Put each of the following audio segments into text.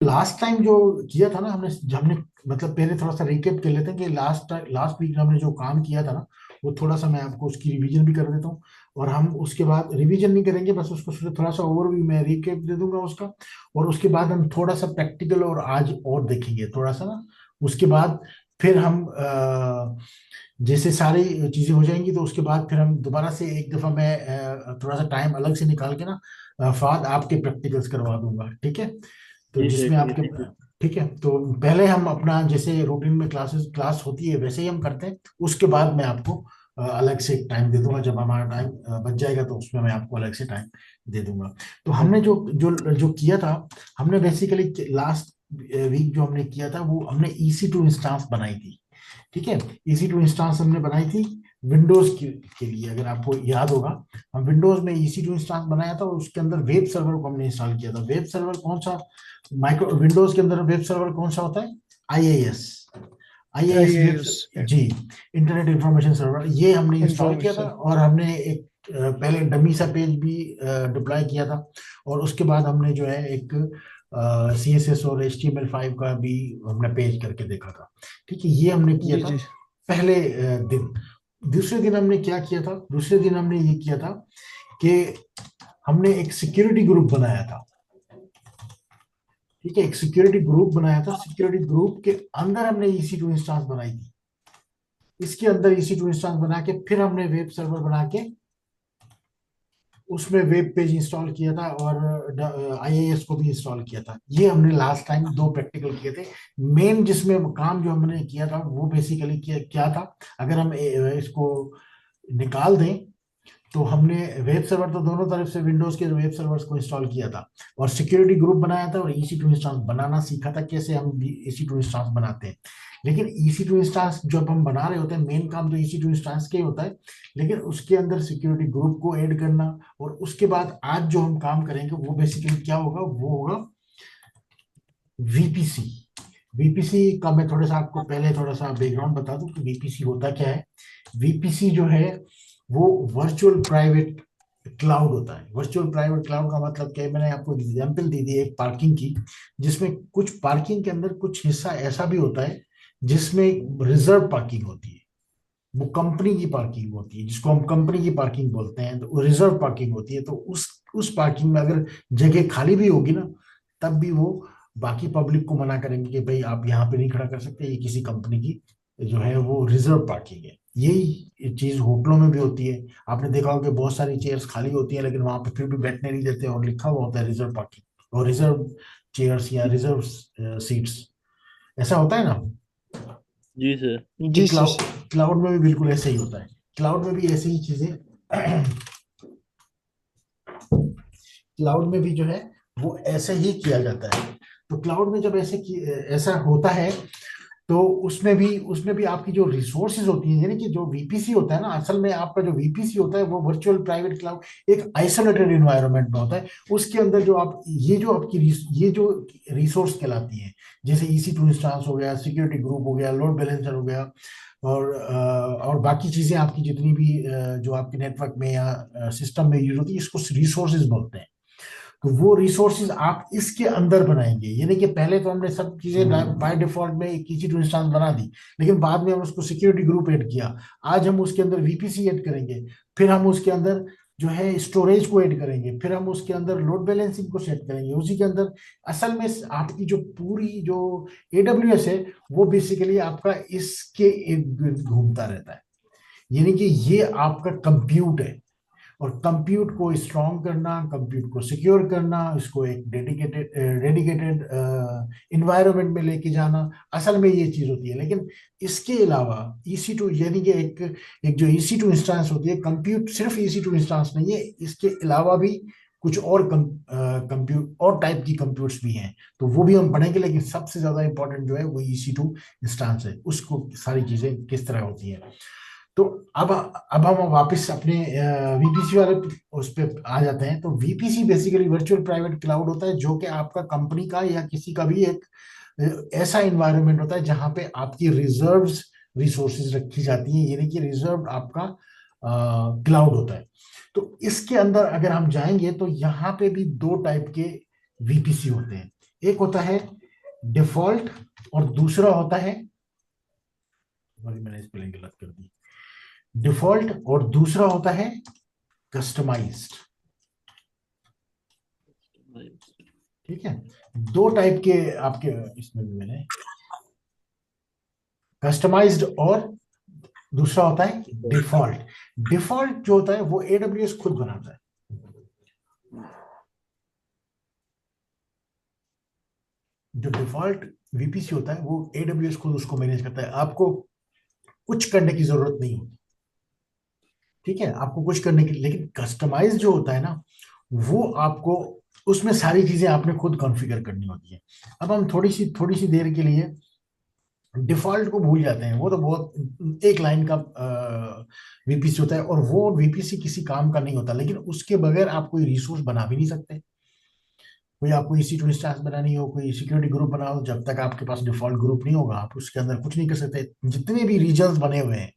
Last time जो किया था ना हमने हमने मतलब पहले थोड़ा सा रिकेप कर लेते हैं कि लास्ट लास्ट वीक हमने जो काम किया था ना, वो थोड़ा सा मैं आपको उसकी रिवीजन भी कर देता हूँ। और हम उसके बाद रिवीजन नहीं करेंगे, बस उसको थोड़ा सा ओवरव्यू मैं रिकेप दे दूंगा उसका। और उसके बाद हम थोड़ा सा प्रैक्टिकल और आज और देखेंगे थोड़ा सा ना। उसके बाद फिर हम जैसे सारी चीजें हो जाएंगी तो उसके बाद फिर हम दोबारा से एक दफा मैं थोड़ा सा टाइम अलग से निकाल के ना फाद आपके प्रैक्टिकल्स करवा दूंगा, ठीक है। तो जी सर। जिसमें आपके ठीक है, तो पहले हम अपना जैसे रूटीन में क्लास होती है वैसे ही हम करते हैं। उसके बाद मैं आपको अलग से एक टाइम दे दूंगा, जब हमारा टाइम बच जाएगा तो उसमें मैं आपको अलग से टाइम दे दूंगा। तो हमने जो जो जो किया था, हमने बेसिकली लास्ट वीक जो हमने किया था वो हमने EC2 इंस्टांस बनाई थी। ठीक है, EC2 इंस्टांस हमने बनाई थी विंडोज के लिए, अगर आपको याद होगा। हम विंडोज में EC2 इंस्टांस बनाया था और उसके अंदर वेब सर्वर को हमने इंस्टॉल किया था। वेब सर्वर कौन सा, माइक्रो विंडोज के अंदर वेब सर्वर कौन सा होता है? IIS। IIS वेब, आईएएस जी, इंटरनेट इंफॉर्मेशन सर्वर, ये हमने इंस्टॉल किया था। इंफॉर्मेशन। और हमने एक पहले डमी सा पेज भी डिप्लॉय किया था। और उसके बाद हमने जो है एक CSS और HTML5 का भी हमने पेज करके देखा था। ठीक है, ये हमने किया जी था जी। पहले दिन। दूसरे दिन हमने क्या किया था? दूसरे दिन हमने ये किया था कि हमने एक सिक्योरिटी ग्रुप बनाया था। ठीक है, एक सिक्योरिटी ग्रुप बनाया था। सिक्योरिटी ग्रुप के अंदर हमने EC2 इंस्टांस बनाई थी। इसके अंदर EC2 इंस्टांस बना के फिर हमने वेब सर्वर बना के उसमें वेब पेज इंस्टॉल किया था और IIS को भी इंस्टॉल किया था। ये हमने लास्ट टाइम दो प्रैक्टिकल किए थे। मेन जिसमें काम जो हमने किया था वो बेसिकली क्या था, अगर हम इसको निकाल दें तो हमने वेब सर्वर तो दोनों तरफ से विंडोज के वेब सर्वर्स को इंस्टॉल किया था और सिक्योरिटी ग्रुप बनाया था और EC2 इंस्टांस बनाना सीखा था, कैसे हम EC2 इंस्टांस बनाते हैं। लेकिन EC2 इंस्टांस जब हम बना रहे होते हैं, मेन काम तो EC2 इंस्टांस के ही होता है। लेकिन उसके अंदर सिक्योरिटी ग्रुप को ऐड करना, और उसके बाद आज जो हम काम करेंगे वो बेसिकली क्या होगा, वो होगा VPC। VPC का मैं थोड़ा सा आपको पहले थोड़ा सा बैकग्राउंड बता दूं कि VPC होता क्या है। VPC जो है वो वर्चुअल प्राइवेट क्लाउड होता है। वर्चुअल प्राइवेट क्लाउड का मतलब क्या है? मैंने आपको एग्जांपल दी थी एक पार्किंग की, जिसमें कुछ पार्किंग के अंदर कुछ हिस्सा ऐसा भी होता है जिसमें रिजर्व पार्किंग होती है। वो कंपनी की पार्किंग होती है, जिसको हम कंपनी की पार्किंग बोलते हैं, तो रिजर्व पार्किंग होती है। तो उस पार्किंग में अगर जगह खाली भी होगी ना, तब भी वो बाकी पब्लिक को मना करेंगे कि भाई आप यहाँ पे नहीं खड़ा कर सकते, ये किसी कंपनी की जो है वो रिजर्व पार्किंग है। यही चीज होटलों में भी होती है। आपने देखा होगा कि बहुत सारी चेयर्स खाली होती हैं लेकिन वहां पे फिर भी बैठने नहीं देते और लिखा हुआ होता है रिजर्व पार्किंग और रिजर्व चेयर्स या रिजर्व सीट्स। ऐसा होता है ना। जी सर। तो जी क्लाउड सर। क्लाउड में भी बिल्कुल ऐसे ही होता है। क्लाउड में भी ऐसी ही चीजें क्लाउड में भी जो है वो ऐसे ही किया जाता है। तो क्लाउड में जब ऐसा होता है तो उसमें भी आपकी जो रिसोर्सेज होती हैं, यानी कि जो VPC होता है ना, असल में आपका जो VPC होता है वो वर्चुअल प्राइवेट क्लाउड एक आइसोलेटेड इन्वायरमेंट में होता है। उसके अंदर जो आप ये जो रिसोर्स कहलाती है, जैसे EC2 इंस्टांस हो गया, सिक्योरिटी ग्रुप हो गया, लोड बैलेंसर हो गया, और बाकी चीजें आपकी जितनी भी जो आपके नेटवर्क में या सिस्टम में यूज होती है, इसको रिसोर्सेज बोलते हैं। तो वो रिसोर्सेज आप इसके अंदर बनाएंगे, यानी कि पहले तो हमने सब चीजें बाय डिफॉल्ट में एक EC2 इंस्टांस बना दी, लेकिन बाद में हम उसको सिक्योरिटी ग्रुप ऐड किया। आज हम उसके अंदर VPC ऐड करेंगे, फिर हम उसके अंदर जो है स्टोरेज को ऐड करेंगे, फिर हम उसके अंदर लोड बैलेंसिंग को सेट करेंगे उसी के अंदर। असल में आपकी जो पूरी जो AWS है वो बेसिकली आपका इसके इर्द गिर्द घूमता रहता है। यानी कि ये आपका कंप्यूट है, और कंप्यूट को स्ट्रॉन्ग करना, कंप्यूट को सिक्योर करना, इसको एक डेडिकेटेड इन्वायरमेंट में लेके जाना, असल में ये चीज होती है। लेकिन इसके अलावा EC2 यानी कि एक एक जो EC2 इंस्टांस होती है, कंप्यूट सिर्फ EC2 इंस्टांस नहीं है, इसके अलावा भी कुछ और कंप्यूट और टाइप की कंप्यूटर्स भी हैं, तो वो भी हम पढ़ेंगे। लेकिन सबसे ज्यादा इंपॉर्टेंट जो है वो EC2 इंस्टांस है, उसको सारी चीजें किस तरह होती हैं। तो अब हम वापस अपने VPC वाले उस पे आ जाते हैं। तो VPC basically virtual private cloud होता है, जो कि आपका कंपनी का या किसी का भी एक ऐसा इन्वायरमेंट होता है जहां पे आपकी रिजर्व्स रिसोर्सेज रखी जाती हैं, यानी कि रिजर्व आपका क्लाउड होता है। तो इसके अंदर अगर हम जाएंगे तो यहाँ पे भी दो टाइप के VPC होते हैं। एक होता है डिफॉल्ट और दूसरा होता है, सॉरी मैंने स्पेलिंग गलत कर दी, डिफॉल्ट और दूसरा होता है कस्टमाइज्ड। ठीक है, दो टाइप के आपके इसमें भी मैंने, कस्टमाइज्ड और दूसरा होता है डिफॉल्ट। डिफॉल्ट जो होता है वो एडब्ल्यूएस खुद बनाता है। जो डिफॉल्ट वीपीसी होता है वो एडब्ल्यूएस खुद उसको मैनेज करता है, आपको कुछ करने की जरूरत नहीं होती। ठीक है, आपको कुछ करने की, लेकिन कस्टमाइज जो होता है ना, वो आपको उसमें सारी चीजें आपने खुद कॉन्फ़िगर करनी होती है। अब हम थोड़ी सी देर के लिए डिफॉल्ट को भूल जाते हैं, वो तो बहुत एक लाइन का वीपीसी होता है, और वो वीपीसी किसी काम का नहीं होता, लेकिन उसके बगैर आप कोई रिसोर्स बना भी नहीं सकते। कोई आपको इसी टू इंस्टेंस बनानी हो, कोई सिक्योरिटी ग्रुप बनाओ, जब तक आपके पास डिफॉल्ट ग्रुप नहीं होगा आप उसके अंदर कुछ नहीं कर सकते। जितने भी रीजन्स बने हुए हैं,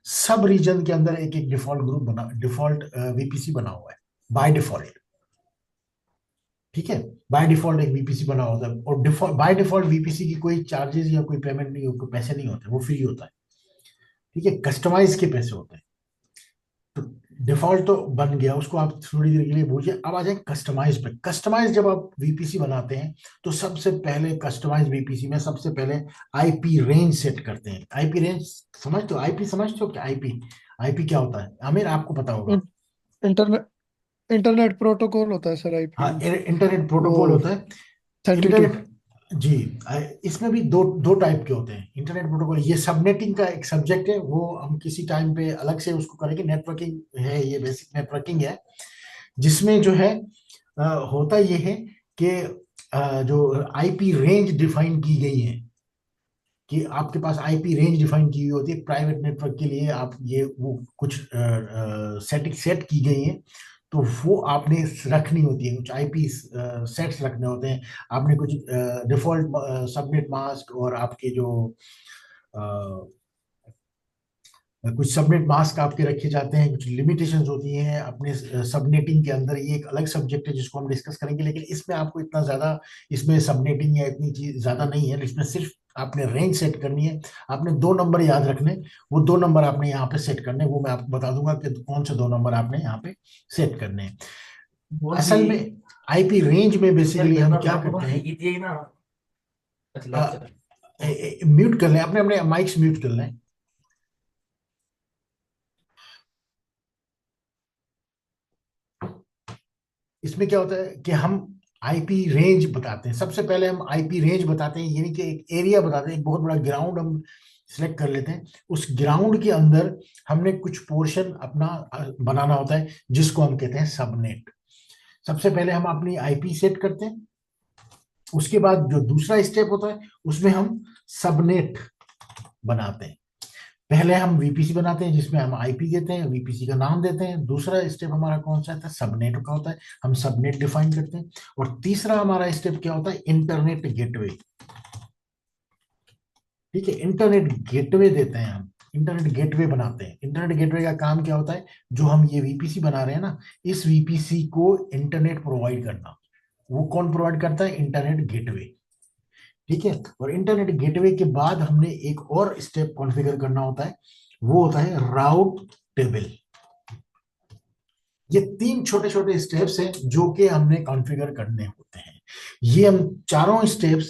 सब रीजन के अंदर एक एक डिफॉल्ट ग्रुप बना, डिफॉल्ट वीपीसी बना हुआ है बाय डिफॉल्ट। ठीक है, बाय डिफॉल्ट एक वीपीसी बना होता है, और डिफॉल्ट बाय डिफॉल्ट वीपीसी की कोई चार्जेस या कोई पेमेंट नहीं हो, कोई पैसे नहीं होते, वो फ्री होता है। ठीक है, कस्टमाइज के पैसे होते हैं। तो डिफॉल्ट तो बन गया, उसको आप थोड़ी देर के लिए भूलिए। अब आ जाए कस्टमाइज पे। कस्टमाइज जब आप वीपीसी बनाते हैं तो सबसे पहले कस्टमाइज वीपीसी में सबसे पहले आईपी रेंज सेट करते हैं। आईपी रेंज समझते हो? आईपी समझते हो क्या? आईपी, आईपी क्या होता है आमिर, आपको पता होगा। इंटरनेट इंटरनेट प्रोटोकॉल होता है सर, हाँ, आईपी। इंटरनेट वो प्रोटोकॉल होता है। 32। इंटरनेट, जी, इसमें भी दो दो टाइप के होते हैं इंटरनेट प्रोटोकॉल। ये सबनेटिंग का एक सब्जेक्ट है, वो हम किसी टाइम पे अलग से उसको करेंगे। नेटवर्किंग है, ये बेसिक नेटवर्किंग है, जिसमें जो है होता ये है कि जो आईपी रेंज डिफाइन की गई है, कि आपके पास आईपी रेंज डिफाइन की हुई होती है प्राइवेट नेटवर्क के लिए। आप ये वो कुछ सेटिंग सेट की गई है, तो वो आपने रखनी होती है। कुछ आईपी सेट्स रखने होते हैं आपने, कुछ डिफॉल्ट सबनेट मास्क, और आपके जो कुछ सबनेट मास्क आपके रखे जाते हैं, कुछ लिमिटेशंस होती हैं अपने सबनेटिंग के अंदर। ये एक अलग सब्जेक्ट है जिसको हम डिस्कस करेंगे, लेकिन इसमें आपको इतना ज्यादा, इसमें सबनेटिंग या इतनी चीज ज्यादा नहीं है। इसमें सिर्फ आपने रेंज सेट करनी है। आपने दो नंबर याद रखने, वो दो नंबर आपने यहाँ पे सेट करने, वो मैं आपको बता दूंगा कि कौन से दो नंबर आपने यहाँ पे सेट करने हैं। बोल भी असल में आईपी रेंज में चल बेसिकली हम बेटा क्या आपको करते हैं, ये ना अच्छा चल। म्यूट कर लें, अपने अपने माइक्स म्यूट कर लें। इसमें क्या होता है कि हम आईपी रेंज बताते हैं। सबसे पहले हम आईपी रेंज बताते हैं, यानी कि एक एरिया बताते हैं, एक बहुत बड़ा ग्राउंड हम सिलेक्ट कर लेते हैं। उस ग्राउंड के अंदर हमने कुछ पोर्शन अपना बनाना होता है, जिसको हम कहते हैं सबनेट। सबसे पहले हम अपनी आईपी सेट करते हैं, उसके बाद जो दूसरा स्टेप होता है उसमें हम सबनेट बनाते हैं। पहले हम वीपीसी बनाते हैं जिसमें हम आईपी देते हैं, वीपीसी का नाम देते हैं। दूसरा स्टेप हमारा कौन सा है? सबनेट का होता है, हम सबनेट डिफाइन करते हैं। और तीसरा हमारा स्टेप क्या होता है? Internet gateway. ठीक है, इंटरनेट गेटवे देते हैं हम, इंटरनेट गेटवे बनाते हैं। इंटरनेट गेटवे का काम क्या होता है? जो हम ये वीपीसी बना रहे हैं ना, इस वीपीसी को इंटरनेट प्रोवाइड करना। वो कौन प्रोवाइड करता है? Internet gateway. ठीक है, और इंटरनेट गेटवे के बाद हमने एक और स्टेप कॉन्फ़िगर करना होता है, वो होता है राउट टेबल। ये तीन छोटे छोटे स्टेप्स हैं जो कि हमने कॉन्फ़िगर करने होते हैं। ये हम चारों स्टेप्स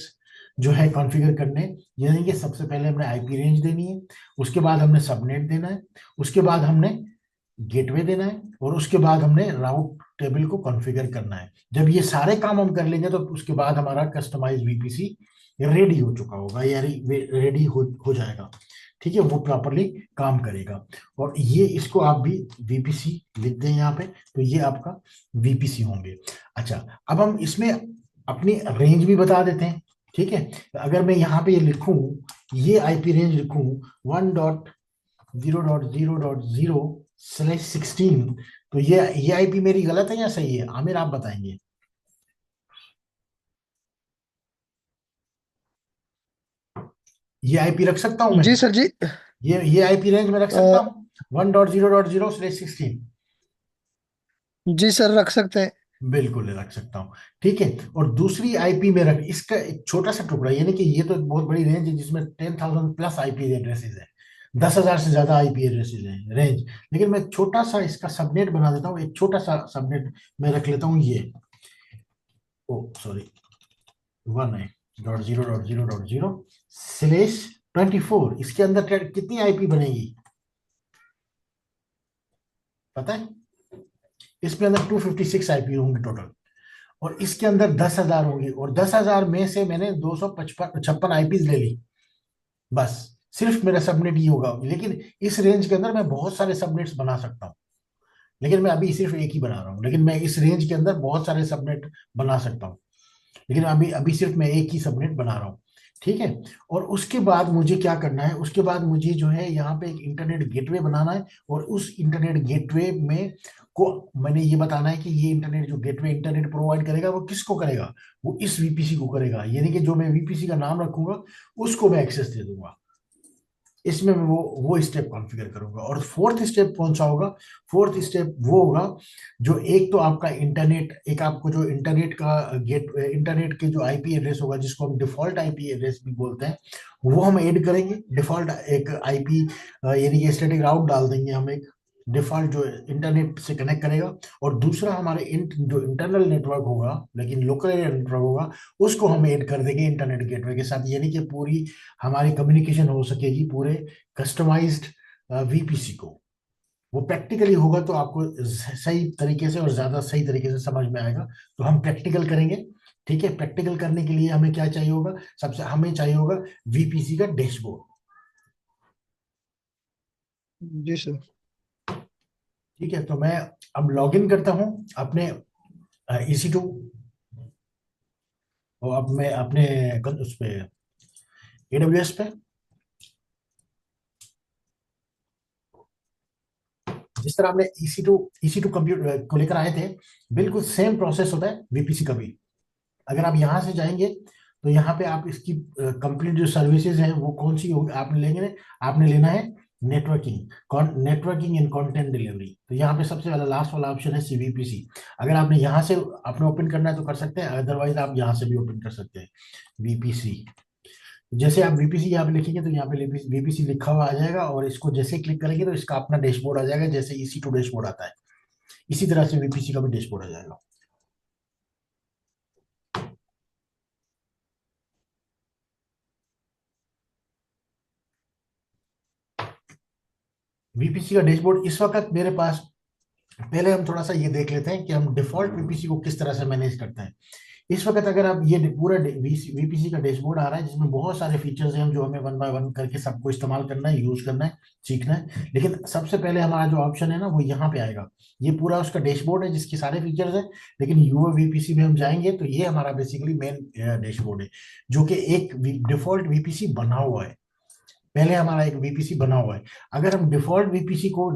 जो है कॉन्फ़िगर करने, यानी कि सबसे पहले हमने आईपी रेंज देनी है, उसके बाद हमने सबनेट देना है, उसके बाद हमने गेटवे देना है, और उसके बाद हमने राउट टेबल को कॉन्फ़िगर करना है। जब ये सारे काम हम कर लेंगे तो उसके बाद हमारा कस्टमाइज वीपीसी रेडी हो चुका होगा, या रेडी हो जाएगा। ठीक है, वो प्रॉपरली काम करेगा। और ये इसको आप भी वीपीसी लिख दें यहाँ पे, तो ये आपका वीपीसी होंगे। अच्छा, अब हम इसमें अपनी रेंज भी बता देते हैं। ठीक है, अगर मैं यहाँ पे ये लिखूं, ये आईपी रेंज लिखूं 1.0.0.0/16, तो ये आईपी मेरी गलत है या सही है? आमिर आप बताएंगे। ये आईपी रख सकता हूं मैं? जी सर जी। ये आईपी रेंज में रख सकता अ, हूं 1.0.0/16? जी सर, रख सकते हैं। बिल्कुल रख सकता हूँ। ठीक है, और दूसरी आईपी में रख, इसका एक छोटा सा टुकड़ा, यानी कि ये तो एक बहुत बड़ी रेंज है जिसमें 10,000 प्लस आईपी एड्रेसेस है, 10,000 से ज्यादा आईपी एड्रेसेस है रेंज। लेकिन मैं छोटा सा इसका सबनेट बना देता हूँ, एक छोटा सा सबनेट मैं रख लेता हूँ ये, ओ सॉरी, 1 0.0.0.0/24। इसके अंदर कितनी आईपी बनेगी पता है? इसके अंदर 256 आईपी होंगे टोटल, और इसके अंदर 10,000 होंगी, और 10,000 में से मैंने 256 आईपीज ले ली, बस। सिर्फ मेरा सबनेट ये होगा, लेकिन इस रेंज के अंदर मैं बहुत सारे सबनेट्स बना सकता हूँ। लेकिन मैं अभी सिर्फ एक ही बना रहा हूँ, लेकिन मैं इस रेंज के अंदर बहुत सारे सबनेट बना सकता हूँ। लेकिन अभी अभी सिर्फ मैं एक ही सबनेट बना रहा हूँ। ठीक है, और उसके बाद मुझे क्या करना है, उसके बाद मुझे जो है यहाँ पे एक इंटरनेट गेटवे बनाना है, और उस इंटरनेट गेटवे में को मैंने ये बताना है कि ये इंटरनेट जो गेटवे इंटरनेट प्रोवाइड करेगा वो किसको करेगा, वो इस वीपीसी को करेगा, यानी कि जो मैं वीपीसी का नाम रखूंगा उसको मैं एक्सेस दे दूंगा। इसमें मैं वो स्टेप कॉन्फ़िगर करूंगा। और फोर्थ स्टेप कौन सा होगा? फोर्थ स्टेप वो होगा जो, एक तो आपका इंटरनेट, एक आपको जो इंटरनेट का गेट, इंटरनेट के जो आईपी एड्रेस होगा जिसको हम डिफॉल्ट आईपी एड्रेस भी बोलते हैं, वो हम ऐड करेंगे। डिफॉल्ट एक आईपी, यानी कि स्टैटिक राउट डाल देंगे हम एक डिफॉल्ट जो इंटरनेट से कनेक्ट करेगा। और दूसरा हमारे जो इंटरनल नेटवर्क होगा, लेकिन लोकल एरिया नेटवर्क होगा, उसको हम ऐड कर देंगे इंटरनेट गेटवे के साथ, यानी कि पूरी हमारी कम्युनिकेशन हो सकेगी पूरे कस्टमाइज्ड वीपीसी को। वो प्रैक्टिकली होगा तो आपको सही तरीके से और ज्यादा सही तरीके से समझ में आएगा। तो हम प्रैक्टिकल करेंगे। ठीक है, प्रैक्टिकल करने के लिए हमें क्या चाहिए होगा? सबसे हमें चाहिए होगा वीपीसी का डैशबोर्ड। जी सर। ठीक है, तो मैं अब लॉग इन करता हूं अपने EC2, और अब मैं अपने उस पे AWS पे, जिस तरह हमने EC2 कंप्यूटर को लेकर आए थे, बिल्कुल सेम प्रोसेस होता है वीपीसी का भी। अगर आप यहाँ से जाएंगे तो यहाँ पे आप इसकी कंप्लीट जो सर्विसेज है वो कौन सी होगी आपने लेंगे, आपने लेना है नेटवर्किंग एंड कंटेंट डिलीवरी। तो यहाँ पे सबसे वाला लास्ट वाला ऑप्शन है CVPC। अगर आपने यहाँ से आपने ओपन करना है तो कर सकते हैं, अदरवाइज आप यहाँ से भी ओपन कर सकते हैं VPC। जैसे आप VPC यहाँ पे लिखेंगे तो यहाँ पे VPC लिखा हुआ आ जाएगा, और इसको जैसे क्लिक करेंगे तो इसका अपना डैशबोर्ड आ जाएगा, जैसे EC2 डैशबोर्ड आता है इसी तरह से VPC का भी डैशबोर्ड आ जाएगा। VPC का डैशबोर्ड इस वक्त मेरे पास, पहले हम थोड़ा सा ये देख लेते हैं कि हम डिफॉल्ट VPC को किस तरह से मैनेज करते हैं। इस वक्त अगर आप ये पूरा VPC का डैशबोर्ड आ रहा है जिसमें बहुत सारे फीचर्स हैं जो हमें वन बाय वन करके सबको इस्तेमाल करना है, यूज करना है, सीखना है। लेकिन सबसे पहले हमारा जो ऑप्शन है ना वो यहाँ पे आएगा। ये पूरा उसका डैशबोर्ड है जिसके सारे फीचर्स हैं। लेकिन UOVPC में हम जाएंगे तो ये हमारा बेसिकली मेन डैशबोर्ड है, जो कि एक डिफॉल्ट VPC बना हुआ है। पहले हमारा एक VPC बना हुआ है। अगर हम डिफॉल्ट VPC को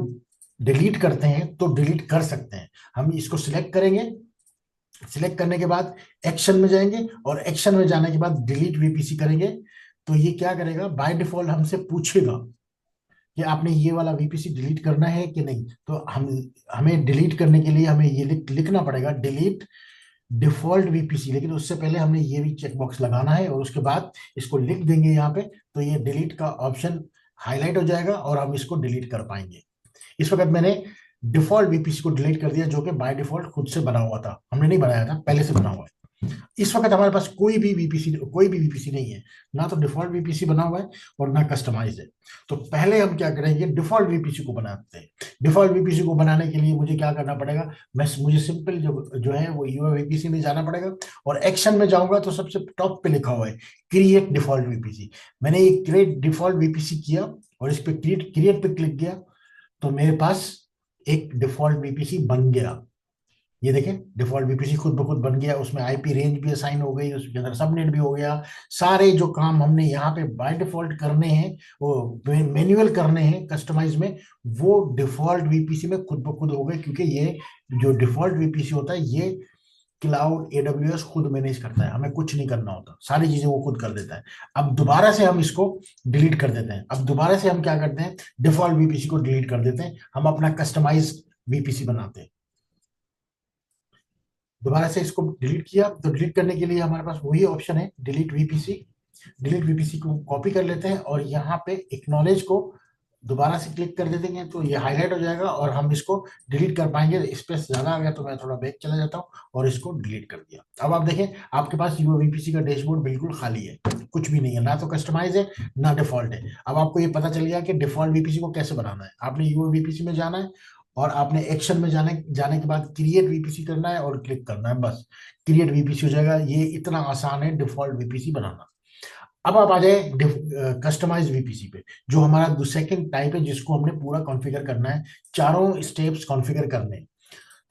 डिलीट करते हैं तो डिलीट कर सकते हैं। हम इसको सिलेक्ट करेंगे, सिलेक्ट करने के बाद एक्शन में जाएंगे, और एक्शन में जाने के बाद डिलीट VPC करेंगे। तो ये क्या करेगा, बाय डिफॉल्ट हमसे पूछेगा कि आपने ये वाला VPC डिलीट करना है कि नहीं। तो हमें डिलीट करने के लिए हमें ये लिखना पड़ेगा डिलीट डिफॉल्ट VPC। लेकिन उससे पहले हमने ये भी चेकबॉक्स लगाना है, और उसके बाद इसको लिख देंगे यहाँ पे, तो ये डिलीट का ऑप्शन हाईलाइट हो जाएगा और हम इसको डिलीट कर पाएंगे। इस वक्त मैंने डिफॉल्ट VPC को डिलीट कर दिया, जो कि बाय डिफॉल्ट खुद से बना हुआ था, हमने नहीं बनाया था, पहले से बना हुआ है। इस वक्त हमारे पास कोई भी VPC नहीं है, ना तो डिफॉल्ट VPC बना हुआ है और ना कस्टमाइज है। तो पहले हम क्या करेंगे, डिफॉल्ट VPC को बनाते हैं। डिफॉल्ट VPC को बनाने के लिए मुझे क्या करना पड़ेगा, मुझे सिंपल जो है वो UOVPC में जाना पड़ेगा, और एक्शन में जाऊंगा तो सबसे टॉप पे लिखा हुआ है क्रिएट डिफॉल्ट VPC। मैंने ये क्रिएट डिफॉल्ट VPC किया, और इस पे क्रिएट पे क्लिक किया, तो मेरे पास एक डिफॉल्ट VPC बन गया। ये देखें, डिफॉल्ट VPC खुद ब खुद बन गया, उसमें आईपी रेंज भी असाइन हो गई, उसके अंदर सबनेट भी हो गया। सारे जो काम हमने यहाँ पे बाय डिफॉल्ट करने हैं, वो मैन्युअल करने हैं कस्टमाइज में, वो डिफॉल्ट VPC में खुद ब खुद हो गए, क्योंकि ये जो डिफॉल्ट VPC होता है ये क्लाउड AWS खुद मैनेज करता है, हमें कुछ नहीं करना होता, सारी चीजें वो खुद कर देता है। अब दोबारा से हम इसको डिलीट कर देते हैं। अब दोबारा से हम क्या करते हैं, डिफॉल्ट VPC को डिलीट कर देते हैं, हम अपना कस्टमाइज VPC बनाते हैं। दोबारा से इसको डिलीट किया, तो डिलीट करने के लिए हमारे पास वही ऑप्शन है, डिलीट वीपीसी। डिलीट वीपीसी को कॉपी कर लेते हैं और यहाँ पे एक्नॉलेज को दोबारा से क्लिक कर देते हैं, तो ये हाईलाइट हो जाएगा और हम इसको डिलीट कर पाएंगे। स्पेस ज्यादा आ गया तो मैं थोड़ा बैक चला जाता हूँ और इसको डिलीट कर दिया। अब आप देखें आपके पास यूओवीपीसी का डैशबोर्ड बिल्कुल खाली है, कुछ भी नहीं है, ना तो कस्टमाइज है ना डिफॉल्ट है। अब आपको ये पता चल गया कि डिफॉल्ट वीपीसी को कैसे बनाना है। आपने यूओवीपीसी में जाना है और आपने एक्शन में जाने जाने के बाद क्रिएट वीपीसी करना है और क्लिक करना है, बस क्रिएट वीपीसी हो जाएगा। ये इतना आसान है डिफॉल्ट वीपीसी बनाना। अब आप आ जाए कस्टमाइज वीपीसी पे, जो हमारा सेकंड टाइप है जिसको हमने पूरा कॉन्फ़िगर करना है, चारों स्टेप्स कॉन्फ़िगर करने हैं।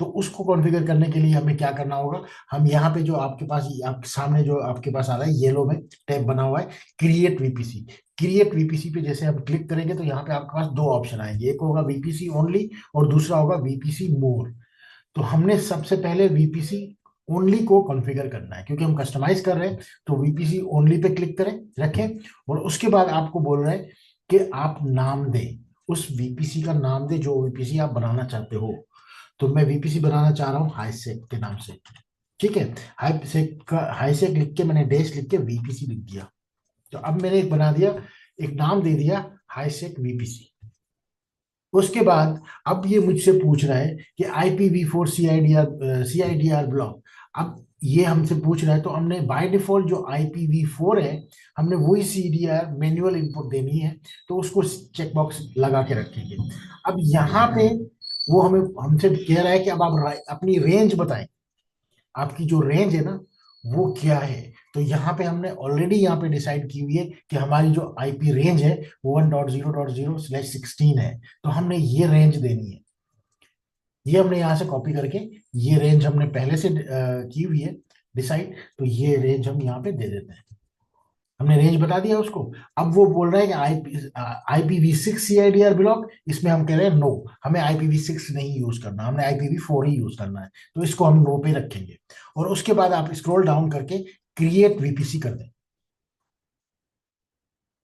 तो उसको कॉन्फ़िगर करने के लिए हमें क्या करना होगा, हम यहाँ पे जो आपके पास आपके सामने जो आपके पास आ रहा है येलो में टैब बना हुआ है क्रिएट वीपीसी। क्रिएट वीपीसी पे जैसे हम क्लिक करेंगे तो यहाँ पे आपके पास दो ऑप्शन आएंगे, एक होगा वीपीसी ओनली और दूसरा होगा वीपीसी मोर। तो हमने सबसे पहले वीपीसी ओनली को कॉन्फ़िगर करना है, क्योंकि हम कस्टमाइज कर रहे हैं। तो वीपीसी ओनली पे क्लिक करें, रखें, और उसके बाद आपको बोल रहे हैं कि आप नाम दें, उस वीपीसी का नाम दें जो वीपीसी आप बनाना चाहते हो। तो मैं वीपीसी बनाना चाह रहा हूँ हाईसेक के नाम से, ठीक है। हाईसेक लिख के मैंने डैश लिख के वीपीसी लिख दिया। तो अब मैंने एक बना दिया, एक नाम दे दिया हाईसेक वीपीसी। उसके बाद अब ये मुझसे पूछ रहा है कि IPv4 CIDR ब्लॉक। अब ये हमसे पूछ रहा है तो हमने बाय डिफॉल्ट जो IPv4 है हमने वही CDR मैनुअल इनपुट देनी है, तो उसको चेकबॉक्स लगा के रखेंगे। अब यहाँ पे वो हमें हमसे कह रहा है कि अब आप अपनी रेंज बताएं, आपकी जो रेंज है ना वो क्या है। तो यहाँ पे हमने ऑलरेडी यहाँ पे डिसाइड की हुई है कि हमारी जो आईपी रेंज है वो 1.0.0/16 है, तो हमने ये रेंज देनी है। ये हमने यहाँ से कॉपी करके, ये रेंज हमने पहले से की हुई है डिसाइड, तो ये रेंज हम यहाँ पे दे देते हैं। हमने रेंज बता दिया उसको। अब वो बोल रहा है कि IPv6 CIDR ब्लॉक, इसमें हम कह रहे हैं नो, हमें IPv6 नहीं यूज करना, हमने IPv4 ही यूज करना है, तो इसको हम नो पे रखेंगे। और उसके बाद आप स्क्रॉल डाउन करके क्रिएट वीपीसी कर दें।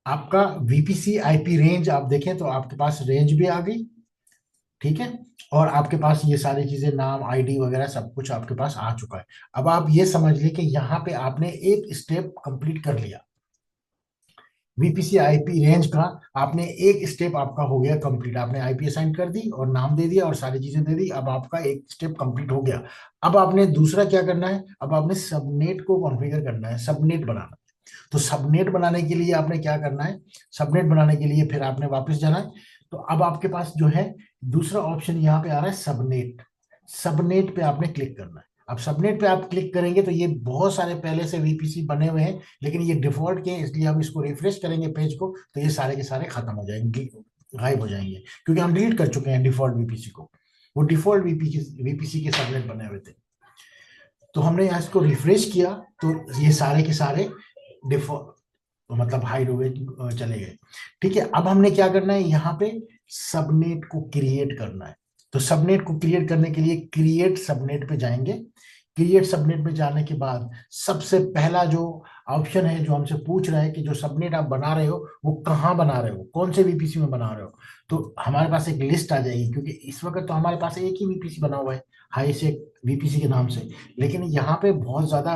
आपका वीपीसी आईपी रेंज आप देखें तो आपके पास रेंज भी आ गई, ठीक है, और आपके पास ये सारी चीजें नाम आईडी वगैरह सब कुछ आपके पास आ चुका है। अब आप ये समझ लें कि यहाँ पे आपने एक स्टेप कंप्लीट कर लिया, वीपीसी आईपी रेंज का आपने एक स्टेप आपका हो गया कंप्लीट। आपने आईपी असाइन कर दी और नाम दे दिया और सारी चीजें दे दी, अब आपका एक स्टेप कंप्लीट हो गया। अब आपने दूसरा क्या करना है, अब आपने सबनेट को कॉन्फ़िगर करना है, सबनेट बनाना। तो सबनेट बनाने के लिए आपने क्या करना है, सबनेट बनाने के लिए फिर आपने वापस जाना है। तो अब आपके पास जो है दूसरा ऑप्शन यहाँ पे आ रहा है सबनेट। सबनेट पे आपने क्लिक करना है। अब सबनेट पे आप क्लिक करेंगे तो ये बहुत सारे पहले से वीपीसी बने हुए हैं, लेकिन ये डिफॉल्ट के हैं, इसलिए हम इसको रिफ्रेश करेंगे पेज को तो ये सारे के सारे खत्म हो जाएंगे, गायब हो जाएंगे, क्योंकि हम डिलीट कर चुके हैं डिफॉल्ट वीपीसी को। वो डिफॉल्ट वीपीसी के सबनेट बने हुए थे। तो हमने यहाँ इसको रिफ्रेश किया तो ये सारे के सारे डिफॉल्ट मतलब हाइड हो गए, चले गए, ठीक है। अब हमने क्या करना है, यहाँ पे सबनेट को क्रिएट करना है। तो सबनेट को क्रिएट करने के लिए क्रिएट सबनेट पे जाएंगे। क्रिएट सबनेट पे जाने के बाद सबसे पहला जो ऑप्शन है जो हमसे पूछ रहा है कि जो सबनेट आप बना रहे हो वो कहाँ बना रहे हो, कौन से वीपीसी में बना रहे हो। तो हमारे पास एक लिस्ट आ जाएगी, क्योंकि इस वक्त तो हमारे पास एक ही वीपीसी बना हुआ है हाई से वीपीसी के नाम से, लेकिन यहाँ पे बहुत ज्यादा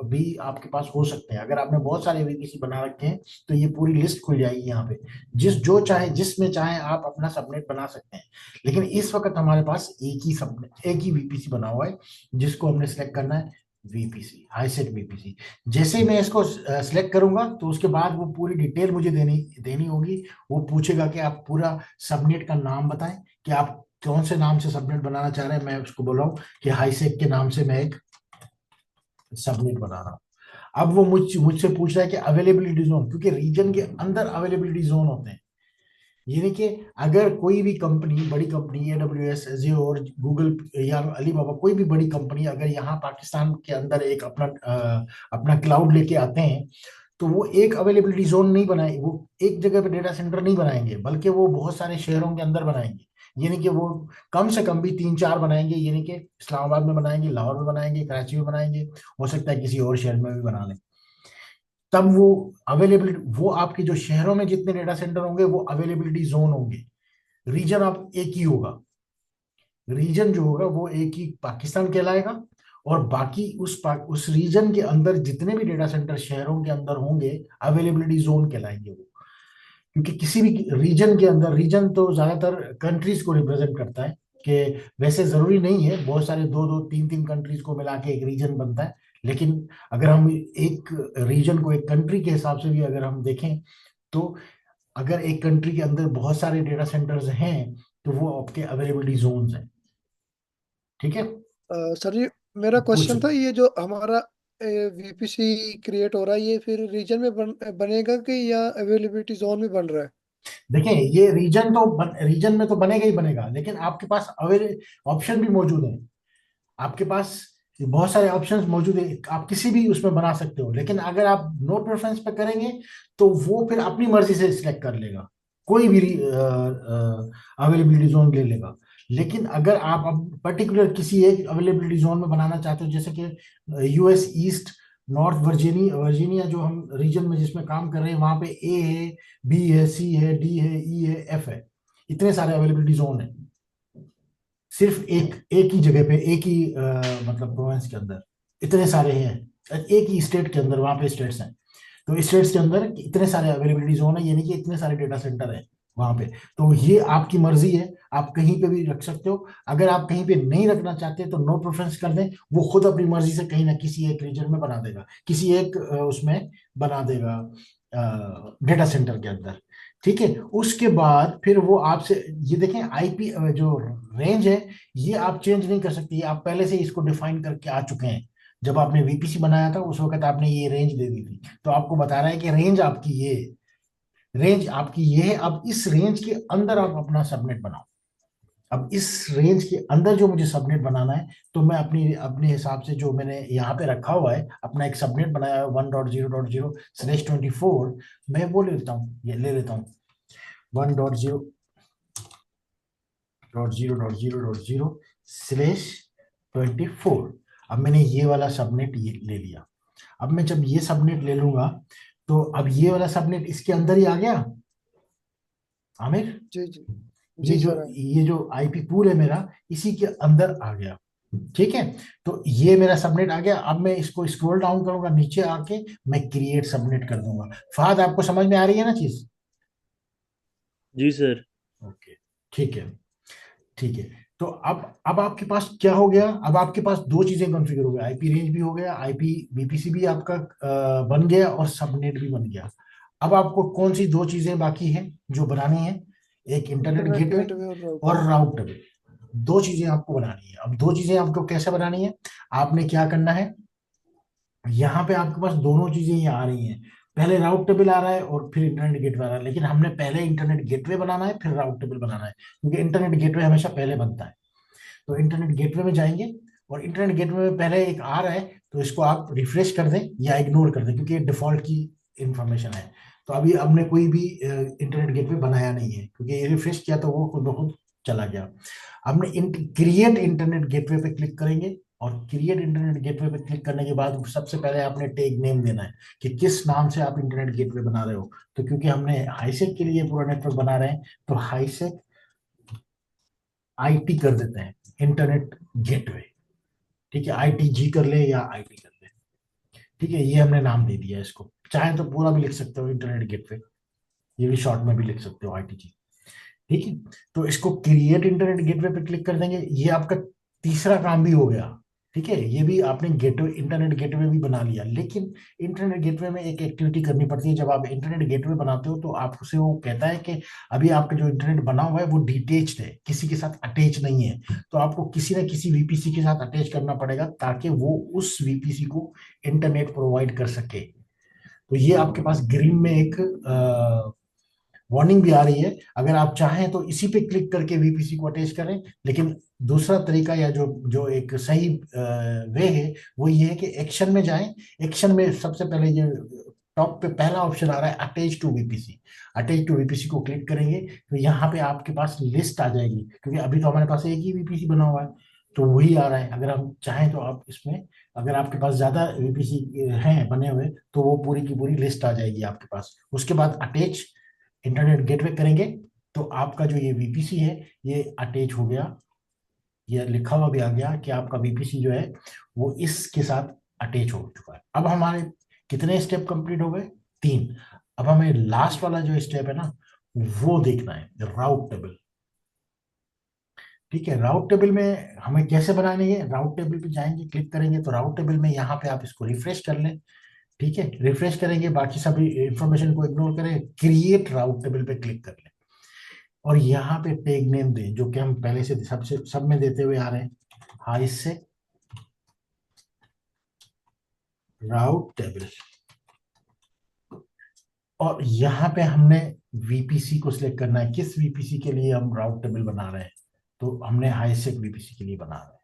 भी आपके पास हो सकते हैं। अगर आपने बहुत सारे वीपीसी बना रखे हैं तो ये पूरी लिस्ट खुल जाएगी यहाँ पे, जो चाहे जिसमें चाहे आप अपना सबनेट बना सकते हैं। लेकिन इस वक्त हमारे पास एक ही वीपीसी बना हुआ है जिसको हमने सेलेक्ट करना है, वीपीसी हाईसेक वीपीसी। जैसे ही मैं इसको सिलेक्ट करूंगा तो उसके बाद वो पूरी डिटेल मुझे देनी देनी होगी। वो पूछेगा कि आप पूरा सबनेट का नाम बताएं कि आप कौन से नाम से सबनेट बनाना चाह रहे हैं। मैं उसको बोल रहा हूँ कि हाईसेक के नाम से मैं एक सबनेट बना रहा हूँ। अब वो मुझसे पूछ रहा है कि अवेलेबिलिटी जोन, क्योंकि रीजन के अंदर अवेलेबिलिटी जोन होते हैं। यानी कि अगर कोई भी कंपनी, बड़ी कंपनी AWS, Azure, गूगल या अलीबाबा, कोई भी बड़ी कंपनी अगर यहाँ पाकिस्तान के अंदर एक अपना क्लाउड लेके आते हैं तो वो एक अवेलेबिलिटी जोन नहीं बनाए, वो एक जगह पे डेटा सेंटर नहीं बनाएंगे, बल्कि वो बहुत सारे शहरों के अंदर बनाएंगे। यानी कि वो कम से कम भी 3-4 बनाएंगे, यानी कि इस्लामाबाद में बनाएंगे, लाहौर में बनाएंगे, कराची में बनाएंगे, हो सकता है किसी और शहर में भी बना लें। तब वो अवेलेबिलिटी, वो आपके जो शहरों में जितने डेटा सेंटर होंगे वो अवेलेबिलिटी जोन होंगे। रीजन आप एक ही होगा, रीजन जो होगा वो एक ही पाकिस्तान कहलाएगा, और बाकी उस रीजन के अंदर जितने भी डेटा सेंटर शहरों के अंदर होंगे, अवेलेबिलिटी जोन कहलाएंगे वो। क्योंकि किसी भी रीजन के अंदर, रीजन तो ज्यादातर कंट्रीज को रिप्रेजेंट करता है, कि वैसे जरूरी नहीं है, बहुत सारे दो दो तीन तीन कंट्रीज को मिला के एक रीजन बनता है, लेकिन अगर हम एक रीजन को एक कंट्री के हिसाब से भी अगर हम देखें, तो अगर एक कंट्री के अंदर बहुत सारे डेटा सेंटर्स हैं तो वो आपके अवेलेबिलिटी जोन्स हैं। ठीक है, सर ये मेरा पूछ। क्वेश्चन था, ये जो हमारा वीपीसी क्रिएट हो रहा है, ये फिर रीजन में बनेगा कि या अवेलेबिलिटी जोन में बन रहा है? देखें, ये रीजन में तो बनेगा ही बनेगा, लेकिन आपके पास अवेले ऑप्शन भी मौजूद है। आपके पास बहुत सारे ऑप्शंस मौजूद है, आप किसी भी उसमें बना सकते हो, लेकिन अगर आप नो प्रेफरेंस पे करेंगे तो वो फिर अपनी मर्जी से सिलेक्ट कर लेगा, कोई भी अवेलेबिलिटी जोन ले लेगा। लेकिन अगर आप अब पर्टिकुलर किसी एक अवेलेबिलिटी जोन में बनाना चाहते हो, जैसे कि यूएस ईस्ट, नॉर्थ वर्जीनिया जो हम रीजन में जिसमें काम कर रहे हैं, वहां पे ए है, बी है, सी है, डी है, ई है, एफ है, इतने सारे अवेलेबिलिटी जोन है, सिर्फ एक एक ही जगह पे, एक ही मतलब प्रोविंस के अंदर इतने सारे हैं, एक ही स्टेट के अंदर, वहां पे स्टेट्स हैं, तो स्टेट्स के अंदर इतने सारे अवेलेबिलिटी जोन है, यानी कि इतने सारे डेटा सेंटर है वहां पे। तो ये आपकी मर्जी है, आप कहीं पे भी रख सकते हो। अगर आप कहीं पे नहीं रखना चाहते तो नो प्रेफरेंस कर दें, वो खुद अपनी मर्जी से कहीं ना किसी एक रीजन में बना देगा, किसी एक उसमें बना देगा डेटा सेंटर के अंदर। ठीक है, उसके बाद फिर वो आपसे, ये देखें आईपी जो रेंज है, ये आप चेंज नहीं कर सकते, ये आप पहले से इसको डिफाइन करके आ चुके हैं। जब आपने वीपीसी बनाया था उस वक्त आपने ये रेंज दे दी थी, तो आपको बता रहा है कि रेंज आपकी ये है, अब इस रेंज के अंदर आप अपना सबनेट बनाओ। अब इस रेंज के अंदर जो मुझे सबनेट बनाना है, तो मैं अपनी अपने हिसाब से जो मैंने यहाँ पे रखा हुआ है, अपना एक सबनेट बनाया है 1.0.0/24, मैं वो ले लेता हूँ, ये ले लेता हूँ 1.0.0.0/24। अब मैंने ये वाला सबनेट ये ले लिया। अब मैं जब ये सबनेट ले लूंगा, तो अब ये वाला सबनेट इसके अंदर ही आ गया, आमिर। जी जी। ये जी जो सर है। ये जो आईपी पूल है मेरा, इसी के अंदर आ गया। ठीक है, तो ये मेरा सबनेट आ गया। अब मैं इसको स्क्रॉल डाउन करूंगा, नीचे आके मैं क्रिएट सबनेट कर दूंगा। फहद, आपको समझ में आ रही है ना चीज? जी सर। ओके, ठीक है, ठीक है। तो अब आपके पास क्या हो गया, अब आपके पास दो चीजें कॉन्फ़िगर हो गई, आईपी रेंज भी हो गया, आईपी बीपीसी भी आपका बन गया, और सबनेट भी बन गया। अब आपको कौन सी दो चीजें बाकी हैं जो बनानी है? एक इंटरनेट इंटरनेट गेटवे गेटवे और और राउटर। राउटर। दो चीजें आपको बनानी है। अब दो चीजें आपको कैसे बनानी है? आपने क्या करना है, यहाँ पे आपके पास दोनों चीजें ये आ रही हैं, पहले राउट टेबल आ रहा है और फिर इंटरनेट गेटवे आ रहा है, लेकिन हमने पहले इंटरनेट गेटवे बनाना है फिर राउट टेबल बनाना है, क्योंकि इंटरनेट गेटवे हमेशा पहले बनता है। तो इंटरनेट गेटवे में जाएंगे, और इंटरनेट गेटवे में पहले एक आ रहा है, तो इसको आप रिफ्रेश कर दें या इग्नोर कर दें, क्योंकि ये डिफॉल्ट की इंफॉर्मेशन है। तो अभी हमने कोई भी इंटरनेट गेटवे बनाया नहीं है, क्योंकि ये रिफ्रेश किया तो वो खुद ब खुद चला गया। हमने क्रिएट इंटरनेट गेटवे पे क्लिक करेंगे, और क्रिएट इंटरनेट गेटवे पे क्लिक करने के बाद सबसे पहले आपने टैग नेम देना है कि किस नाम से आप इंटरनेट गेटवे बना रहे हो। तो क्योंकि हमने हाईसेक के लिए पूरा नेटवर्क बना रहे हैं, तो हाईसेक आईटी कर देते हैं, इंटरनेट गेटवे। ठीक है, आईटीजी कर ले या आईटी कर ले। ठीक है, ये हमने नाम दे दिया इसको, चाहे तो पूरा भी लिख सकते हो इंटरनेट गेटवे, ये भी शॉर्ट में भी लिख सकते हो आईटीजी। ठीक है, तो इसको क्रिएट इंटरनेट गेटवे पे क्लिक कर देंगे, ये आपका तीसरा काम भी हो गया। ठीक है, ये भी आपने गेटवे इंटरनेट गेटवे भी बना लिया, लेकिन इंटरनेट गेटवे में एक एक्टिविटी करनी पड़ती है। जब आप इंटरनेट गेटवे बनाते हो तो आपसे वो कहता है कि अभी आपका जो इंटरनेट बना हुआ है वो डिटेच्ड है, किसी के साथ अटैच नहीं है, तो आपको किसी ना किसी वीपीसी के साथ अटैच करना पड़ेगा, ताकि वो उस वीपीसी को इंटरनेट प्रोवाइड कर सके। तो ये आपके पास ग्रीन में एक वार्निंग भी आ रही है। अगर आप चाहें तो इसी पे क्लिक करके वीपीसी को अटैच करें, लेकिन दूसरा तरीका या जो जो एक सही वे है, वो ये है कि एक्शन में जाएं। एक्शन में सबसे पहले ये टॉप पे पहला ऑप्शन आ रहा है, attach to VPC. Attach to VPC को क्लिक करेंगे तो यहाँ पे आपके पास लिस्ट आ जाएगी, क्योंकि अभी तो हमारे पास एक ही वीपीसी बना हुआ है, तो वही आ रहा है। अगर हम चाहें तो आप इसमें, अगर आपके पास ज्यादा वीपीसी हैं बने हुए, तो वो पूरी की पूरी लिस्ट आ जाएगी आपके पास। उसके बाद अटैच इंटरनेट गेटवे करेंगे, तो आपका जो ये वीपीसी है ये अटैच हो गया ये लिखा हुआ भी आ गया कि आपका वीपीसी जो है वो इसके साथ अटैच हो चुका है। अब हमारे कितने स्टेप कंप्लीट हो गए? 3। अब हमें लास्ट वाला जो स्टेप है ना वो देखना है, राउट टेबल। ठीक है, राउट टेबल में हमें कैसे बनाने है? राउट टेबल पे जाएंगे, क्लिक करेंगे तो राउट टेबल में यहाँ पे आप इसको रिफ्रेश कर लें। ठीक है, रिफ्रेश करेंगे, बाकी सभी इंफॉर्मेशन को इग्नोर करें, क्रिएट राउट टेबल पे क्लिक कर लें और यहाँ पे टैग नेम दें जो कि हम पहले से सबसे सब में देते हुए आ रहे हैं, हाई से राउट टेबल। और यहाँ पे हमने वीपीसी को सिलेक्ट करना है, किस वीपीसी के लिए हम राउट टेबल बना रहे हैं। तो हमने हाईसेक वीपीसी के लिए बना रहे हैं,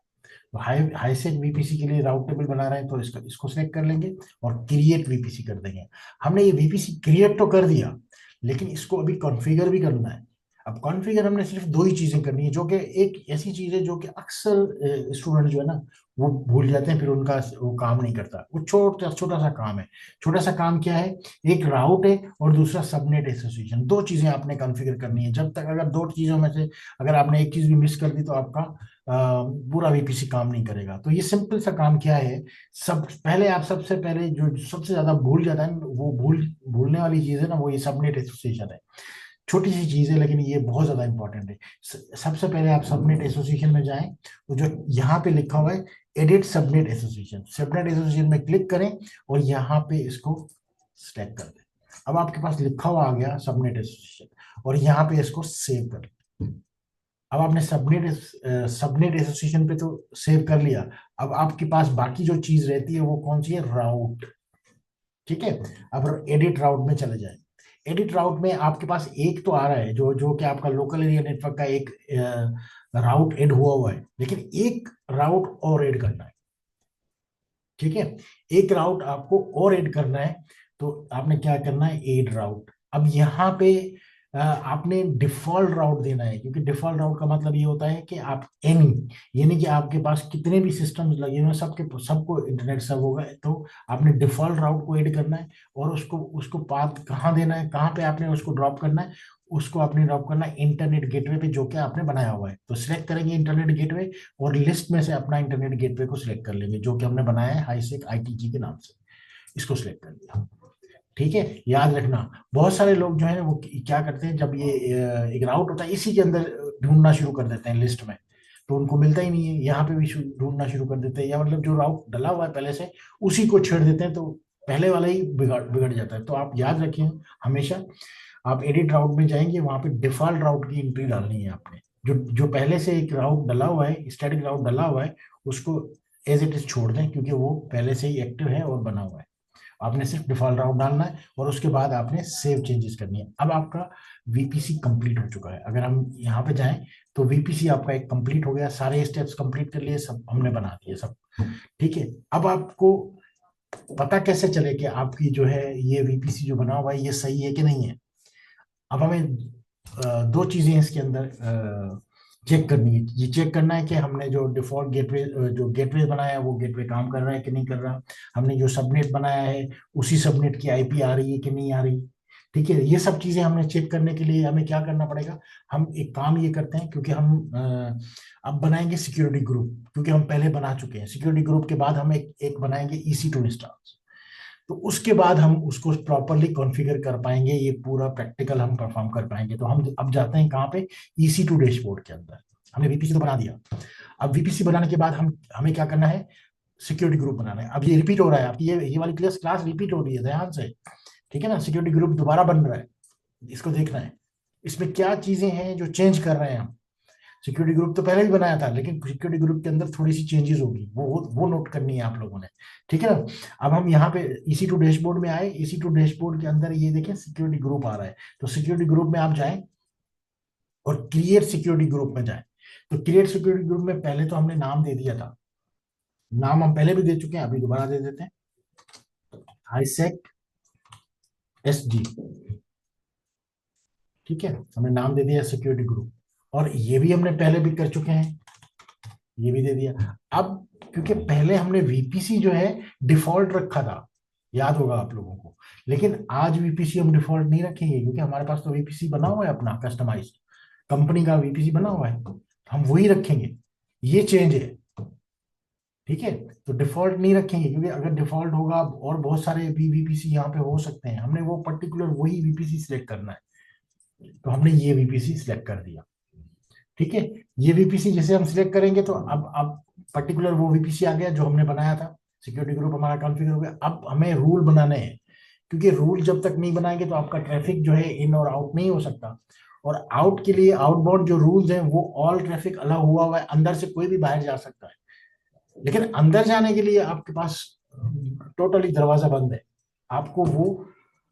तो हाईसेक वीपीसी के लिए राउट टेबल बना रहे हैं, तो इसको सिलेक्ट कर लेंगे और क्रिएट वीपीसी कर देंगे। हमने ये वीपीसी क्रिएट तो कर दिया, लेकिन इसको अभी कॉन्फ़िगर भी करना है। अब कॉन्फ़िगर हमने सिर्फ 2 ही चीजें करनी है, जो कि एक ऐसी चीज है जो कि अक्सर स्टूडेंट जो है ना वो भूल जाते हैं, फिर उनका वो काम नहीं करता। वो छोटा छोटा सा काम है। छोटा सा काम क्या है? एक राउट है और दूसरा सबनेट एसोसिएशन। 2 चीजें आपने कॉन्फ़िगर करनी है। जब तक अगर 2 चीजों में से अगर आपने एक चीज भी मिस कर दी तो आपका पूरा वीपीसी काम नहीं करेगा। तो ये सिंपल सा काम क्या है, सबसे पहले जो सबसे ज्यादा भूल जाता है ना, वो भूलने वाली चीज है ना, वो ये सबनेट एसोसिएशन है। छोटी सी चीज है लेकिन ये बहुत ज्यादा इंपॉर्टेंट है। सबसे पहले आप सबनेट एसोसिएशन में जाएं, तो जो यहाँ पे लिखा हुआ है edit subnet association, subnet association में क्लिक करें और यहाँ पे इसको सिलेक्ट कर दें। अब आपके पास लिखा हुआ आ गया सबनेट एसोसिएशन और यहाँ पे इसको सेव कर लें। अब आपने सबनेट एसोसिएशन पे तो सेव कर लिया। अब आपके पास बाकी जो चीज रहती है वो कौन सी है? राउट। ठीक है, अब एडिट राउट में चले जाए। एडिट राउट में आपके पास एक तो आ रहा है जो जो कि आपका लोकल एरिया नेटवर्क का एक राउट ऐड हुआ है, लेकिन एक राउट और ऐड करना है। ठीक है, एक राउट आपको और ऐड करना है, तो आपने क्या करना है? ऐड राउट। अब यहाँ पे आपने डिफॉल्ट राउट देना है, क्योंकि डिफॉल्ट राउट का मतलब ये होता है कि आप एनी, यानी कि आपके पास कितने भी सिस्टम्स लगे हुए हैं सबको इंटरनेट सर्व होगा, तो आपने डिफॉल्ट राउट को ऐड करना है और उसको उसको पाथ कहाँ देना है, कहाँ पे आपने उसको ड्रॉप करना है? उसको आपने ड्रॉप करना है इंटरनेट गेटवे पे, जो कि आपने बनाया हुआ है। तो सिलेक्ट करेंगे इंटरनेट गेटवे और लिस्ट में से अपना इंटरनेट गेटवे को सिलेक्ट कर लेंगे, जो कि हमने बनाया है हाईसेक आईटीजी के नाम से। इसको सिलेक्ट कर लिया। ठीक है, याद रखना बहुत सारे लोग जो है वो क्या करते हैं, जब ये एक राउट होता है इसी के अंदर ढूंढना शुरू कर देते हैं लिस्ट में, तो उनको मिलता ही नहीं है। यहाँ पे भी ढूंढना शुरू कर देते हैं, या मतलब जो राउट डला हुआ है पहले से उसी को छेड़ देते हैं, तो पहले वाला ही बिगड़ बिगड़ जाता है। तो आप याद रखिए, हमेशा आप एडिट राउट में जाएंगे, वहां पे डिफॉल्ट राउट की एंट्री डालनी है आपने। जो जो पहले से एक राउट डला हुआ है, स्टैटिक राउट डला हुआ है, उसको एज इट इज छोड़ दें, क्योंकि वो पहले से ही एक्टिव है और बना हुआ है। आपने सिर्फ डिफॉल्ट राउट डालना है और उसके बाद आपने सेव चेंजेस करनी है। अब आपका वीपीसी कंप्लीट हो चुका है। अगर हम यहाँ पे जाएं तो वीपीसी आपका एक कंप्लीट हो गया, सारे स्टेप्स कंप्लीट कर लिए, सब हमने बना दिए सब। ठीक है, अब आपको पता कैसे चले कि आपकी जो है ये वीपीसी जो बना हुआ है ये सही है कि नहीं है? अब हमें 2 चीजें इसके अंदर चेक करनी है। ये चेक करना है कि हमने जो डिफॉल्ट गेटवे जो गेटवे बनाया है वो गेटवे काम कर रहा है कि नहीं कर रहा। हमने जो सबनेट बनाया है उसी सबनेट की आईपी आ रही है कि नहीं आ रही। ठीक है, ये सब चीजें हमने चेक करने के लिए हमें क्या करना पड़ेगा? हम एक काम ये करते हैं, क्योंकि हम अब बनाएंगे सिक्योरिटी ग्रुप, क्योंकि हम पहले बना चुके हैं। सिक्योरिटी ग्रुप के बाद हम एक बनाएंगे EC2 इंस्टॉल, तो उसके बाद हम उसको प्रॉपरली कॉन्फ़िगर कर पाएंगे, ये पूरा प्रैक्टिकल हम परफॉर्म कर पाएंगे। तो हम अब जाते हैं कहाँ पे? EC2 डैशबोर्ड के अंदर। हमने वीपीसी तो बना दिया। अब वीपीसी बनाने के बाद हमें क्या करना है? सिक्योरिटी ग्रुप बनाना है। अब ये रिपीट हो रहा है, आपकी ये वाली क्लास रिपीट हो रही है, ध्यान से। ठीक है ना, सिक्योरिटी ग्रुप दोबारा बन रहा है, इसको देखना है इसमें क्या चीजें हैं जो चेंज कर रहे हैं हम। सिक्योरिटी ग्रुप तो पहले भी बनाया था, लेकिन सिक्योरिटी ग्रुप के अंदर थोड़ी सी चेंजेस होगी, वो नोट करनी है आप लोगों ने। ठीक है ना, अब हम यहाँ पे EC2 डैशबोर्ड में आए। EC2 डैशबोर्ड के अंदर ये देखें सिक्योरिटी ग्रुप आ रहा है, तो सिक्योरिटी ग्रुप में आप जाएं और क्रिएट सिक्योरिटी ग्रुप में जाएं। तो क्रिएट सिक्योरिटी ग्रुप में पहले तो हमने नाम दे दिया था, नाम हम पहले भी दे चुके हैं, अभी दोबारा दे देते हैं, हाईसेक SD। ठीक है, हमने नाम दे दिया सिक्योरिटी ग्रुप, और ये भी हमने पहले भी कर चुके हैं, ये भी दे दिया। अब क्योंकि पहले हमने वीपीसी जो है डिफॉल्ट रखा था, याद होगा आप लोगों को, लेकिन आज वीपीसी हम डिफॉल्ट नहीं रखेंगे, क्योंकि हमारे पास तो वीपीसी बना हुआ है अपना कस्टमाइज्ड, कंपनी का वीपीसी बना हुआ है, हम वही रखेंगे। ये चेंज है, ठीक है। तो डिफॉल्ट नहीं रखेंगे, क्योंकि अगर डिफॉल्ट होगा और बहुत सारे वीपीसी यहाँ पे हो सकते हैं, हमने वो पर्टिकुलर वही वीपीसी सिलेक्ट करना है, तो हमने ये वीपीसी सिलेक्ट कर दिया, ठीक है। ये वीपीसी जैसे हम सिलेक्ट करेंगे तो अब पर्टिकुलर वो वीपीसी आ गया जो हमने बनाया था, सिक्योरिटी ग्रुप हमारा कॉन्फ़िगर हो गया। अब हमें रूल बनाने हैं, क्योंकि रूल जब तक नहीं बनाएंगे तो आपका ट्रैफिक जो है इन और आउट नहीं हो सकता। और आउट के लिए आउटबाउंड जो रूल्स हैं वो ऑल ट्रैफिक अलाउ हुआ है, अंदर से कोई भी बाहर जा सकता है, लेकिन अंदर जाने के लिए आपके पास टोटली दरवाजा बंद है। आपको वो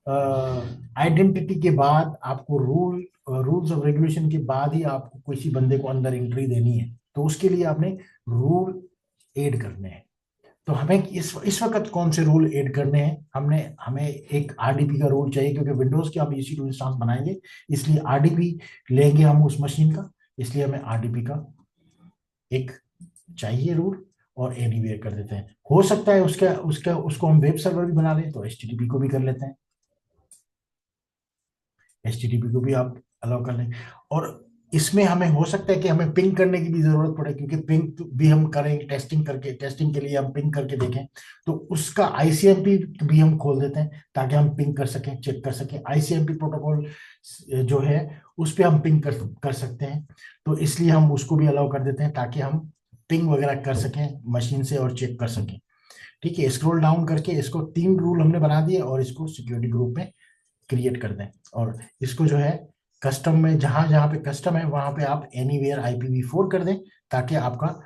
आइडेंटिटी के बाद, आपको रूल्स ऑफ रेगुलेशन के बाद ही आपको किसी बंदे को अंदर एंट्री देनी है, तो उसके लिए आपने रूल ऐड करने हैं। तो हमें इस वक्त कौन से रूल ऐड करने हैं, हमें एक आरडीपी का रूल चाहिए, क्योंकि विंडोज के हम EC2 इंस्टेंस बनाएंगे, इसलिए आरडीपी लेंगे हम उस मशीन का, इसलिए हमें आरडीपी का एक चाहिए रूल, और एनीवेयर कर देते हैं। हो सकता है उसका उसका उसको हम वेब सर्वर भी बना लें, तो HTTP को भी कर लेते हैं, HTTP को भी आप अलाउ कर लें। और इसमें हमें हो सकता है कि हमें पिंग करने की भी जरूरत पड़े, क्योंकि पिंग भी हम करेंगे टेस्टिंग के लिए हम पिंग करके देखें, तो उसका ICMP भी हम खोल देते हैं ताकि हम पिंग कर सकें, चेक कर सकें। ICMP प्रोटोकॉल जो है उस पर हम पिंग कर सकते हैं, तो इसलिए हम उसको भी अलाउ कर देते हैं ताकि हम पिंग वगैरह कर सकें मशीन से और चेक कर सकें, ठीक है। स्क्रॉल डाउन करके इसको 3 रूल हमने बना दिए, और इसको सिक्योरिटी ग्रुप में क्रिएट कर दें, और इसको जो है कस्टम में, जहां जहां पे कस्टम है वहां पे आप एनीवेयर IPv4 कर दें, ताकि आपका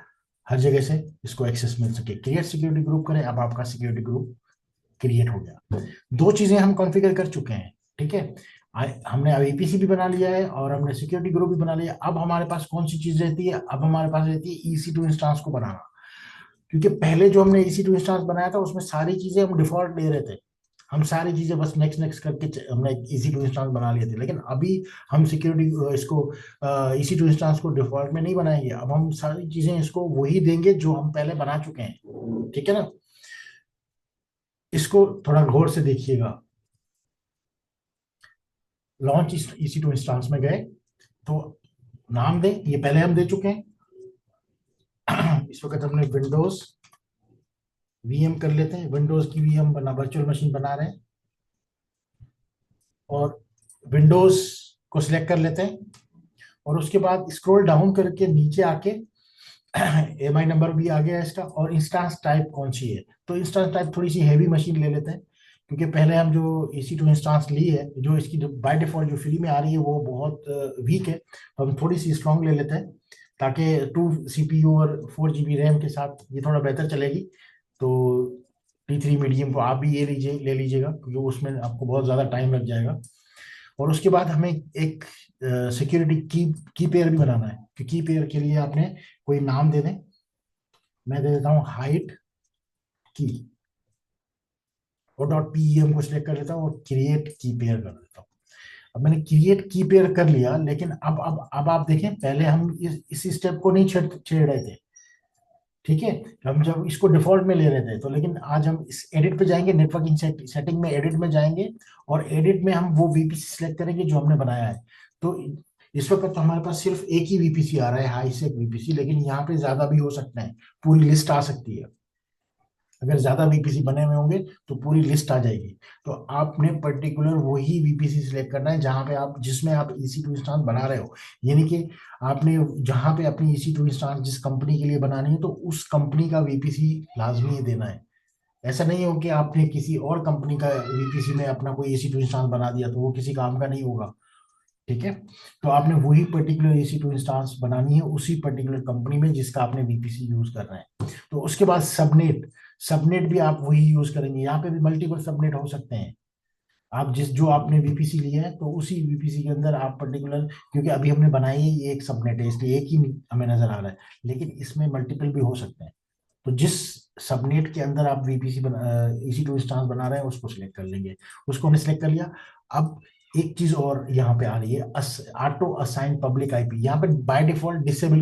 हर जगह से इसको एक्सेस मिल सके। क्रिएट सिक्योरिटी ग्रुप करें, अब आपका सिक्योरिटी ग्रुप क्रिएट हो गया। 2 चीजें हम कॉन्फ़िगर कर चुके हैं, ठीक है। हमने अब EPC भी बना लिया है और हमने सिक्योरिटी ग्रुप भी बना लिया। अब हमारे पास कौन सी चीज रहती है, अब हमारे पास रहती है EC2 इंस्टेंस को बनाना, क्योंकि पहले जो हमने EC2 इंस्टेंस बनाया था उसमें सारी चीजें हम डिफॉल्ट ले रहे थे, हम सारी चीजें बस नेक्स्ट नेक्स्ट करके हमने EC2 इंस्टेंस बना लिए थे। लेकिन अभी हम सिक्योरिटी इसको EC2 इंस्टेंस को डिफॉल्ट में नहीं बनाएंगे, अब हम सारी चीजें इसको वही देंगे जो हम पहले बना चुके हैं, ठीक है ना। इसको थोड़ा गौर से देखिएगा। लॉन्च EC2 इंस्टेंस में गए तो नाम दें, ये पहले हम दे चुके हैं। इस वक्त हमने विंडोज VM कर लेते हैं, विंडोज की VM बना, वर्चुअल मशीन बना रहे हैं, और विंडोज को सिलेक्ट कर लेते हैं, और उसके बाद स्क्रॉल डाउन करके नीचे आके MI नंबर भी आ गया इसका, और इंस्टेंस टाइप कौन सी है, तो इंस्टेंस टाइप थोड़ी सी हैवी मशीन ले लेते हैं, क्योंकि पहले हम जो EC2 इंस्टेंस ली है, जो इसकी बाय डिफॉल्ट जो फ्री में आ रही है वो बहुत वीक है, तो हम थोड़ी सी स्ट्रॉन्ग ले लेते हैं, ताकि 2 CPU और 4 GB रैम के साथ ये थोड़ा बेहतर चलेगी। तो T3 मीडियम को आप भी ये ले लीजिएगा, क्योंकि उसमें आपको बहुत ज़्यादा टाइम लग जाएगा। और उसके बाद हमें एक सिक्योरिटी की पेयर भी बनाना है, कि की पेयर के लिए आपने कोई नाम दे दें। मैं दे देता हूँ हाइट की, और .pem को सिलेक्ट कर लेता हूँ और क्रिएट की पेयर कर देता हूँ। अब मैंने क्रिएट की पेयर कर लिया, लेकिन अब आप देखें, पहले हम इस स्टेप को नहीं छेड़ रहे थे, ठीक है। हम जब इसको डिफॉल्ट में ले रहे थे, तो लेकिन आज हम इस एडिट पे जाएंगे, नेटवर्किंग सेटिंग में एडिट में जाएंगे, और एडिट में हम वो VPC सिलेक्ट करेंगे जो हमने बनाया है। तो इस वक्त तो हमारे पास सिर्फ एक ही VPC आ रहा है, हाईसेक VPC, लेकिन यहाँ पे ज्यादा भी हो सकते हैं, पूरी लिस्ट आ सकती है। अगर ज्यादा VPC बने हुए होंगे तो पूरी लिस्ट आ जाएगी। तो आपने पर्टिकुलर वही VPC सिलेक्ट करना है जहां पे आप, जिसमें आप EC2 इंस्टेंस बना रहे हो, यानी कि आपने जहां पे अपनी EC2 इंस्टेंस जिस कंपनी के लिए बनानी है, तो उस कंपनी का VPC लाजमी देना है। ऐसा नहीं हो कि आपने किसी और कंपनी का VPC में अपना कोई EC2 इंस्टेंस बना दिया, तो वो किसी काम का नहीं होगा, ठीक है। तो आपने वही पर्टिकुलर EC2 इंस्टेंस बनानी है उसी पर्टिकुलर कंपनी में जिसका आपने VPC यूज करना है। तो उसके बाद सबनेट भी आप वही यूज करेंगे। यहाँ पे भी मल्टीपल सबनेट हो सकते हैं, आप जो आपने VPC लिया है तो उसी VPC के अंदर आप पर्टिकुलर, क्योंकि अभी हमने बनाई है ये एक सबनेट है इसलिए एक ही हमें नजर आ रहा है, लेकिन इसमें मल्टीपल भी हो सकते हैं। तो जिस सबनेट के अंदर आप VPC EC2 इंस्टेंस बना रहे हैं उसको सिलेक्ट कर लेंगे। उसको हमने सिलेक्ट कर लिया। अब एक चीज और यहाँ पे आ रही है, ऑटो असाइन पब्लिक IP, यहाँ पे बाय डिफॉल्ट डिसेबल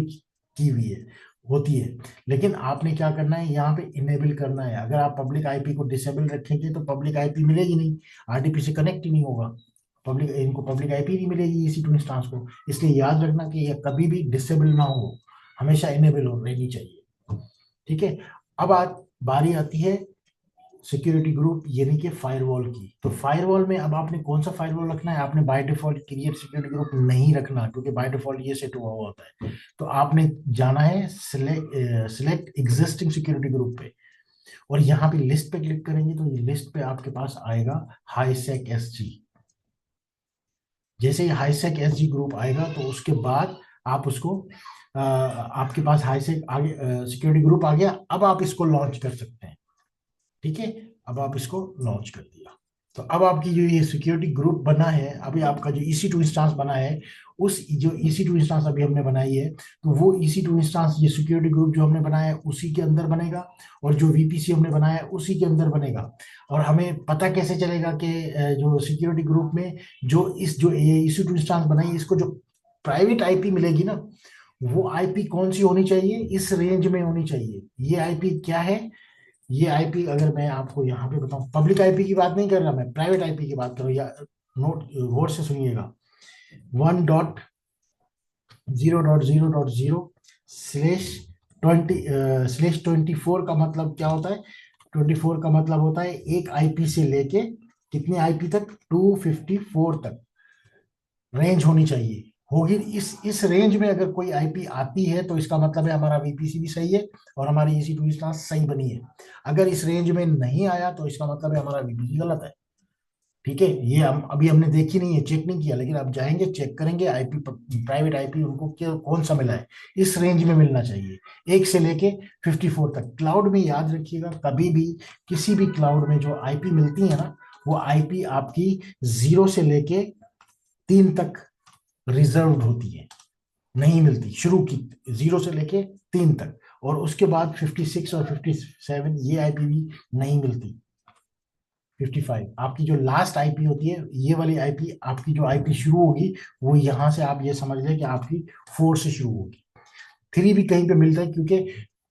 की हुई है, होती है, लेकिन आपने क्या करना है, यहाँ पे इनेबल करना है। अगर आप पब्लिक IP को डिसेबल रखेंगे तो पब्लिक IP मिलेगी नहीं, RDP से कनेक्ट ही नहीं होगा, इनको पब्लिक IP नहीं मिलेगी EC2 इंस्टेंस को। इसलिए याद रखना कि यह कभी भी डिसेबल ना हो, हमेशा इनेबल रहनी चाहिए। ठीक है, अब बारी आती है सिक्योरिटी ग्रुप यानी कि फायरवॉल की। तो फायरवॉल में अब आपने कौन सा फायरवॉल रखना है, आपने by default create security group नहीं रखना, क्योंकि बाय डिफॉल्ट ये सेट हुआ हुआ होता है। तो आपने जाना है सिलेक्ट एग्जिस्टिंग सिक्योरिटी ग्रुप पे, और यहाँ पे लिस्ट पे क्लिक करेंगे तो ये लिस्ट पे आपके पास आएगा हाईसेक एसजी। जैसे ही हाईसेक एसजी ग्रुप आएगा तो उसके बाद आप उसको आपके पास हाईसेक आगे सिक्योरिटी ग्रुप आ गया। अब आप इसको लॉन्च कर सकते हैं। ठीक है, अब आप इसको लॉन्च कर दिया तो अब आपकी जो ये सिक्योरिटी ग्रुप बना है, अभी आपका जो EC2 इंस्टांस बना है, उस जो EC2 इंस्टांस अभी हमने बनाई है, तो वो EC2 इंस्टांस ये सिक्योरिटी ग्रुप जो हमने बनाया है उसी के अंदर बनेगा, और जो VPC हमने बनाया है उसी के अंदर बनेगा। और हमें पता कैसे चलेगा कि जो सिक्योरिटी ग्रुप में जो EC2 इंस्टांस बनाई है, इसको जो प्राइवेट आईपी मिलेगी ना, वो आईपी कौन सी होनी चाहिए, इस रेंज में होनी चाहिए। ये आईपी क्या है, ये आईपी अगर मैं आपको यहाँ पे बताऊं, पब्लिक आईपी की बात नहीं कर रहा मैं, प्राइवेट आईपी की बात कर रहा हूँ, या नोट गौर से सुनिएगा। 1.0.0.0 /20/24 का मतलब क्या होता है, 24 का मतलब होता है एक आईपी से लेके कितने आईपी तक, 254 तक रेंज होनी चाहिए। होगी इस रेंज में अगर कोई आईपी आती है तो इसका मतलब है हमारा VPC भी सही है और हमारी EC2 इंस्टांस सही बनी है। अगर इस रेंज में नहीं आया तो इसका मतलब है हमारा VPC गलत है। ठीक है, ये हम अभी हमने देखी नहीं है, चेक नहीं किया, लेकिन अब जाएंगे चेक करेंगे आईपी, प्राइवेट आईपी उनको कौन सा मिला है, इस रेंज में मिलना चाहिए 1 से लेके 54 तक। क्लाउड में याद रखिएगा, कभी भी किसी भी क्लाउड में जो आईपी मिलती है ना, वो आईपी आपकी 0 से लेके 3 तक रिजर्व होती है, नहीं मिलती शुरू की 0 से लेके 3 तक, और उसके बाद 56 और 57 ये आईपी भी नहीं मिलती। 55 आपकी जो लास्ट आईपी होती है, ये वाली आईपी आपकी जो आईपी शुरू होगी वो यहां से आप ये समझ लें कि आपकी 4 से शुरू होगी। 3 भी कहीं पे मिलता है, क्योंकि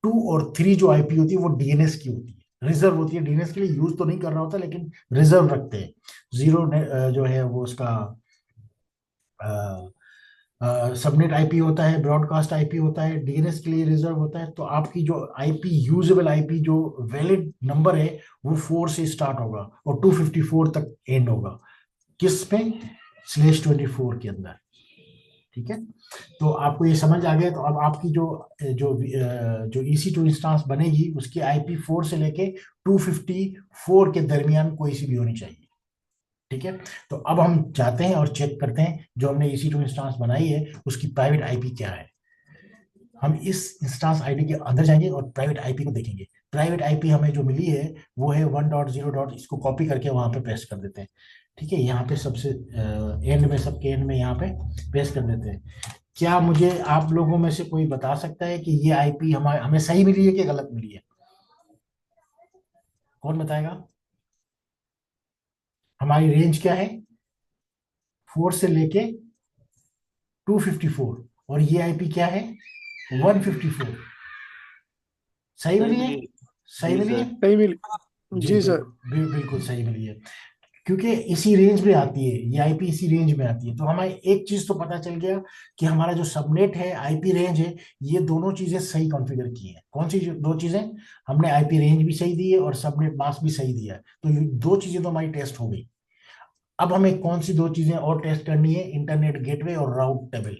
2 और 3 जो आईपी होती है वो डीएनएस की होती है, रिजर्व होती है, डीएनएस के लिए यूज तो नहीं कर रहा होता लेकिन रिजर्व रखते हैं। 0 जो है वो उसका सबनेट आईपी होता है, ब्रॉडकास्ट आईपी होता है, डीएनएस के लिए रिजर्व होता है। तो आपकी जो आईपी यूजेबल आईपी जो वैलिड नंबर है वो 4 से स्टार्ट होगा और 254 तक एंड होगा, किस में, /24 के अंदर। ठीक है, तो आपको ये समझ आ गया। तो अब आपकी जो जो जो EC2 इंस्टांस बनेगी उसकी आईपी 4 से लेके 254 के दरमियान कोई सी भी होनी चाहिए। ठीक है, तो अब हम जाते हैं और चेक करते हैं जो हमने EC2 इंस्टांस बनाई है उसकी प्राइवेट आईपी क्या है। हम इस इंस्टांस आईडी के अंदर जाएंगे और प्राइवेट आईपी को देखेंगे। प्राइवेट आईपी हमें जो मिली है वो है 1.0. इसको कॉपी करके वहां पे पेस्ट कर देते हैं। ठीक है, यहाँ पे सबसे एंड में, सबके एंड में यहाँ पे पेस्ट कर देते हैं। क्या मुझे आप लोगों में से कोई बता सकता है कि ये आईपी हमें सही मिली है कि गलत मिली है? कौन बताएगा? हमारी रेंज क्या है, 4 से लेके 254, और ये आईपी क्या है, 154। सही सही मिली है? मिली है। सही जी मिली है? सर। सही मिली। जी जी सर। बिल्कुल सही मिली है, क्योंकि इसी रेंज में आती है ये आईपी, इसी रेंज में आती है। तो हमें एक चीज तो पता चल गया कि हमारा जो सबनेट है, आईपी रेंज है, ये दोनों चीजें सही कॉन्फ़िगर की हैं। कौन सी दो चीजें? हमने आईपी रेंज भी सही दी है और सबनेट मास्क भी सही दिया है, तो ये दो चीजें तो हमारी टेस्ट हो गई। अब हमें कौन सी दो चीजें और टेस्ट करनी है, इंटरनेट गेटवे और राउट टेबल।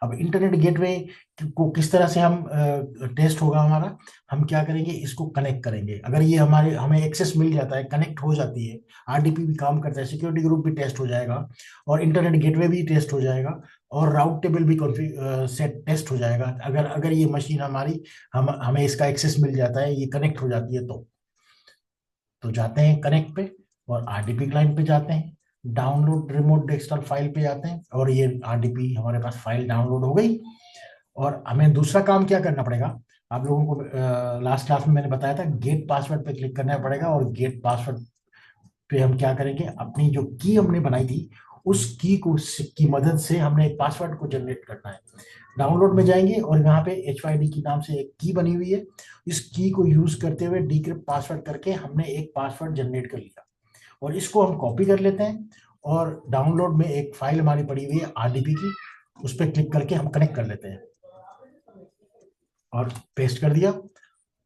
अब इंटरनेट गेटवे को किस तरह से हम टेस्ट होगा हमारा, हम क्या करेंगे, इसको कनेक्ट करेंगे। अगर ये हमें एक्सेस मिल जाता है, कनेक्ट हो जाती है, RDP भी काम करता है, सिक्योरिटी ग्रुप भी टेस्ट हो जाएगा और इंटरनेट गेटवे भी टेस्ट हो जाएगा और राउट टेबल भी सेट टेस्ट हो जाएगा। अगर अगर ये मशीन हमारी हमें इसका एक्सेस मिल जाता है, ये कनेक्ट हो जाती है, तो जाते हैं कनेक्ट पे और RDP क्लाइंट पे जाते हैं, डाउनलोड रिमोट डेस्कटॉप फाइल पे जाते हैं और ये RDP हमारे पास फाइल डाउनलोड हो गई। और हमें दूसरा काम क्या करना पड़ेगा, आप लोगों को लास्ट क्लास में मैंने बताया था, गेट पासवर्ड पे क्लिक करना पड़ेगा। और गेट पासवर्ड पे हम क्या करेंगे, अपनी जो की हमने बनाई थी उस की मदद से हमने एक पासवर्ड को जनरेट करना है। डाउनलोड में जाएंगे और यहाँ पे HYD की नाम से एक की बनी हुई है, इस की को यूज करते हुए डिक्रिप्ट पासवर्ड करके हमने एक पासवर्ड जनरेट कर लिया, और इसको हम कॉपी कर लेते हैं और डाउनलोड में एक फाइल हमारी पड़ी हुई है RDP की, उस पर क्लिक करके हम कनेक्ट कर लेते हैं। और पेस्ट कर दिया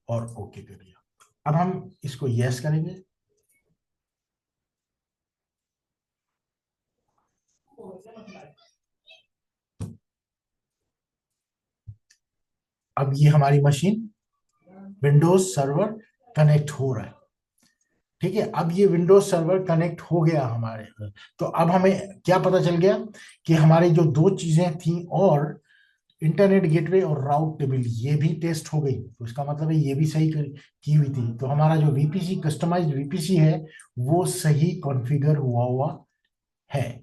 और ओके कर दिया। अब हम इसको यस करेंगे। अब ये हमारी मशीन विंडोज सर्वर कनेक्ट हो रहा है। ठीक है, अब ये विंडोज सर्वर कनेक्ट हो गया हमारे। तो अब हमें क्या पता चल गया कि हमारी जो दो चीजें थी, और इंटरनेट गेटवे और राउट टेबल, ये भी टेस्ट हो गई। तो इसका मतलब है ये भी सही की हुई थी। तो हमारा जो वीपीसी कस्टमाइज्ड वीपीसी है वो सही कॉन्फ़िगर हुआ है।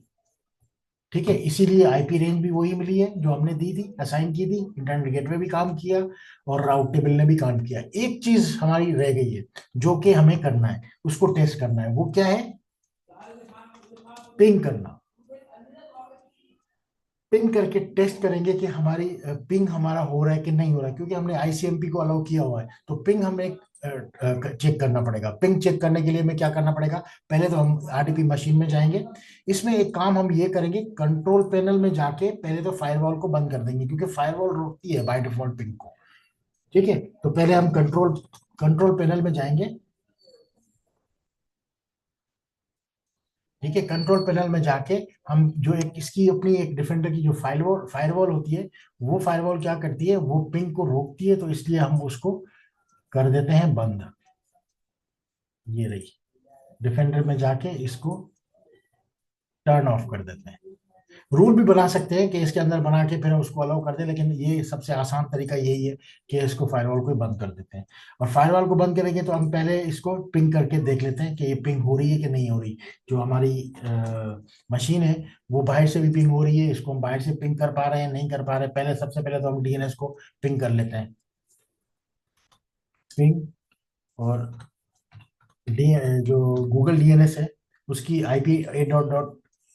ठीक है, इसीलिए आईपी रेंज भी वही मिली है जो हमने दी थी, असाइन की थी। इंटरनेट गेटवे भी काम किया और राउट टेबल ने भी काम किया। एक चीज हमारी रह गई है जो कि हमें करना है, उसको टेस्ट करना है। वो क्या है? पिंग करना। पिंग करके टेस्ट करेंगे कि हमारी पिंग हमारा हो रहा है कि नहीं हो रहा है, क्योंकि हमने आईसीएमपी को अलाउ किया हुआ है। तो पिंग हमें चेक करना पड़ेगा। पिंग चेक करने के लिए हमें क्या करना पड़ेगा? पहले तो हम आरडीपी मशीन में जाएंगे। इसमें एक काम हम ये करेंगे, कंट्रोल पैनल में जाके पहले तो फायरवॉल को बंद कर देंगे, क्योंकि फायरवॉल रोकती है बाय डिफॉल्ट पिंग को। ठीक है, तो पहले हम कंट्रोल कंट्रोल पैनल में जाएंगे। ठीक है, कंट्रोल पैनल में जाके हम जो एक इसकी अपनी एक डिफेंडर की जो फायरवॉल होती है, वो फायरवॉल क्या करती है? वो पिंग को रोकती है। तो इसलिए हम उसको कर देते हैं बंद। ये रही, डिफेंडर में जाके इसको टर्न ऑफ कर देते हैं। रूल भी बना सकते हैं कि इसके अंदर बना के फिर उसको अलाउ कर दे, लेकिन ये सबसे आसान तरीका यही है कि इसको फायरवॉल को ही बंद कर देते हैं। और फायरवॉल को बंद करेंगे तो हम पहले इसको पिंग करके देख लेते हैं कि ये पिंग हो रही है कि नहीं हो रही। जो हमारी मशीन है वो बाहर से भी पिंग हो रही है, इसको हम बाहर से पिंग कर पा रहे हैं नहीं कर पा रहे हैं। पहले सबसे पहले तो हम डीएनएस को पिंग कर लेते हैं। पिंग, और डी जो गूगल डीएनएस है उसकी आईपी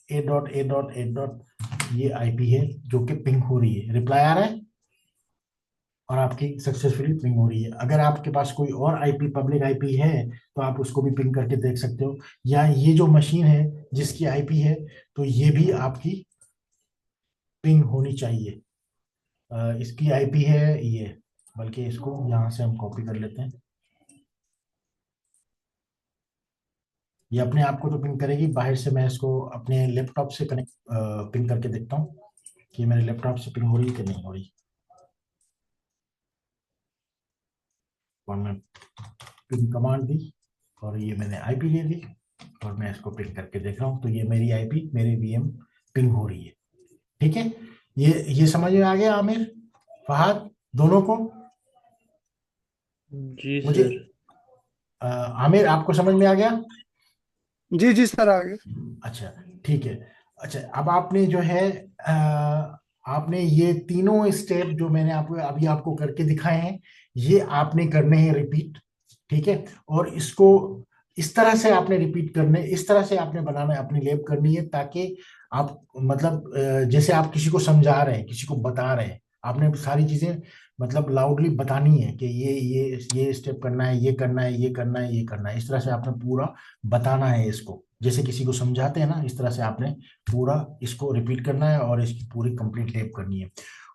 A.A.A.A, ये आईपी है जो कि पिंग हो रही है। रिप्लाई आ रहा है और आपकी सक्सेसफुली पिंग हो रही है। अगर आपके पास कोई और आईपी, पब्लिक आईपी है, तो आप उसको भी पिंग करके देख सकते हो। या ये जो मशीन है जिसकी आईपी है, तो ये भी आपकी पिंग होनी चाहिए। इसकी आईपी है ये, बल्कि इसको यहाँ से हम कॉपी कर लेते हैं। ये अपने आप को तो पिंग करेगी, बाहर से मैं इसको अपने लैपटॉप से कनेक्ट पिंग करके देखता हूँ कि मेरे लैपटॉप से पिंग हो रही है कि नहीं हो रही। और मैं पिंग कमांड दी और ये मैंने आईपी दे दी और मैं इसको पिंग करके देख रहा हूँ। तो ये मेरी आईपी, मेरी वीएम पिंग हो रही है। ठीक है, ये समझ में आ गया आमिर, फहद, दोनों को? जी मुझे सर। आमिर, आपको समझ में आ गया? जी जी सर, आगे। अच्छा, ठीक है। अच्छा, अब आपने जो है आपने ये तीनों स्टेप जो मैंने आपको अभी आपको करके दिखाए हैं, ये आपने करने हैं रिपीट। ठीक है, और इसको इस तरह से आपने रिपीट करने, इस तरह से आपने बनाना है, अपनी लैब करनी है, ताकि आप मतलब जैसे आप किसी को समझा रहे हैं, किसी को बता रहे हैं, आपने सारी चीजें मतलब लाउडली बतानी है कि ये स्टेप करना है, ये करना है, ये करना है, ये करना है। इस तरह से आपने पूरा बताना है इसको, जैसे किसी को समझाते हैं ना, इस तरह से आपने पूरा इसको रिपीट करना है और इसकी पूरी कंप्लीट लैब करनी है।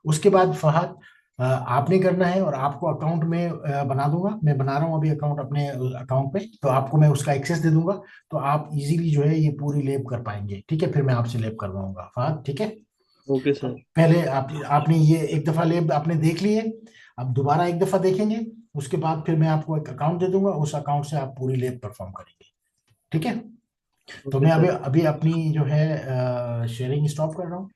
उसके बाद फहद आपने करना है, और आपको अकाउंट में बना दूंगा। मैं बना रहा हूँ अभी अकाउंट अपने अकाउंट पे, तो आपको मैं उसका एक्सेस दे दूंगा। तो आप इजीली जो है ये पूरी लैब कर पाएंगे। ठीक है, फिर मैं आपसे लैब करवाऊंगा फहद। ठीक है, ओके अब सर। पहले आपने ये एक दफा लैब आपने देख ली है, अब दोबारा एक दफा देखेंगे। उसके बाद फिर मैं आपको एक अकाउंट दे दूंगा, उस अकाउंट से आप पूरी लैब परफॉर्म करेंगे। ठीक है, तो ओके मैं अभी सर। अभी अपनी जो है शेयरिंग स्टॉप कर रहा हूँ।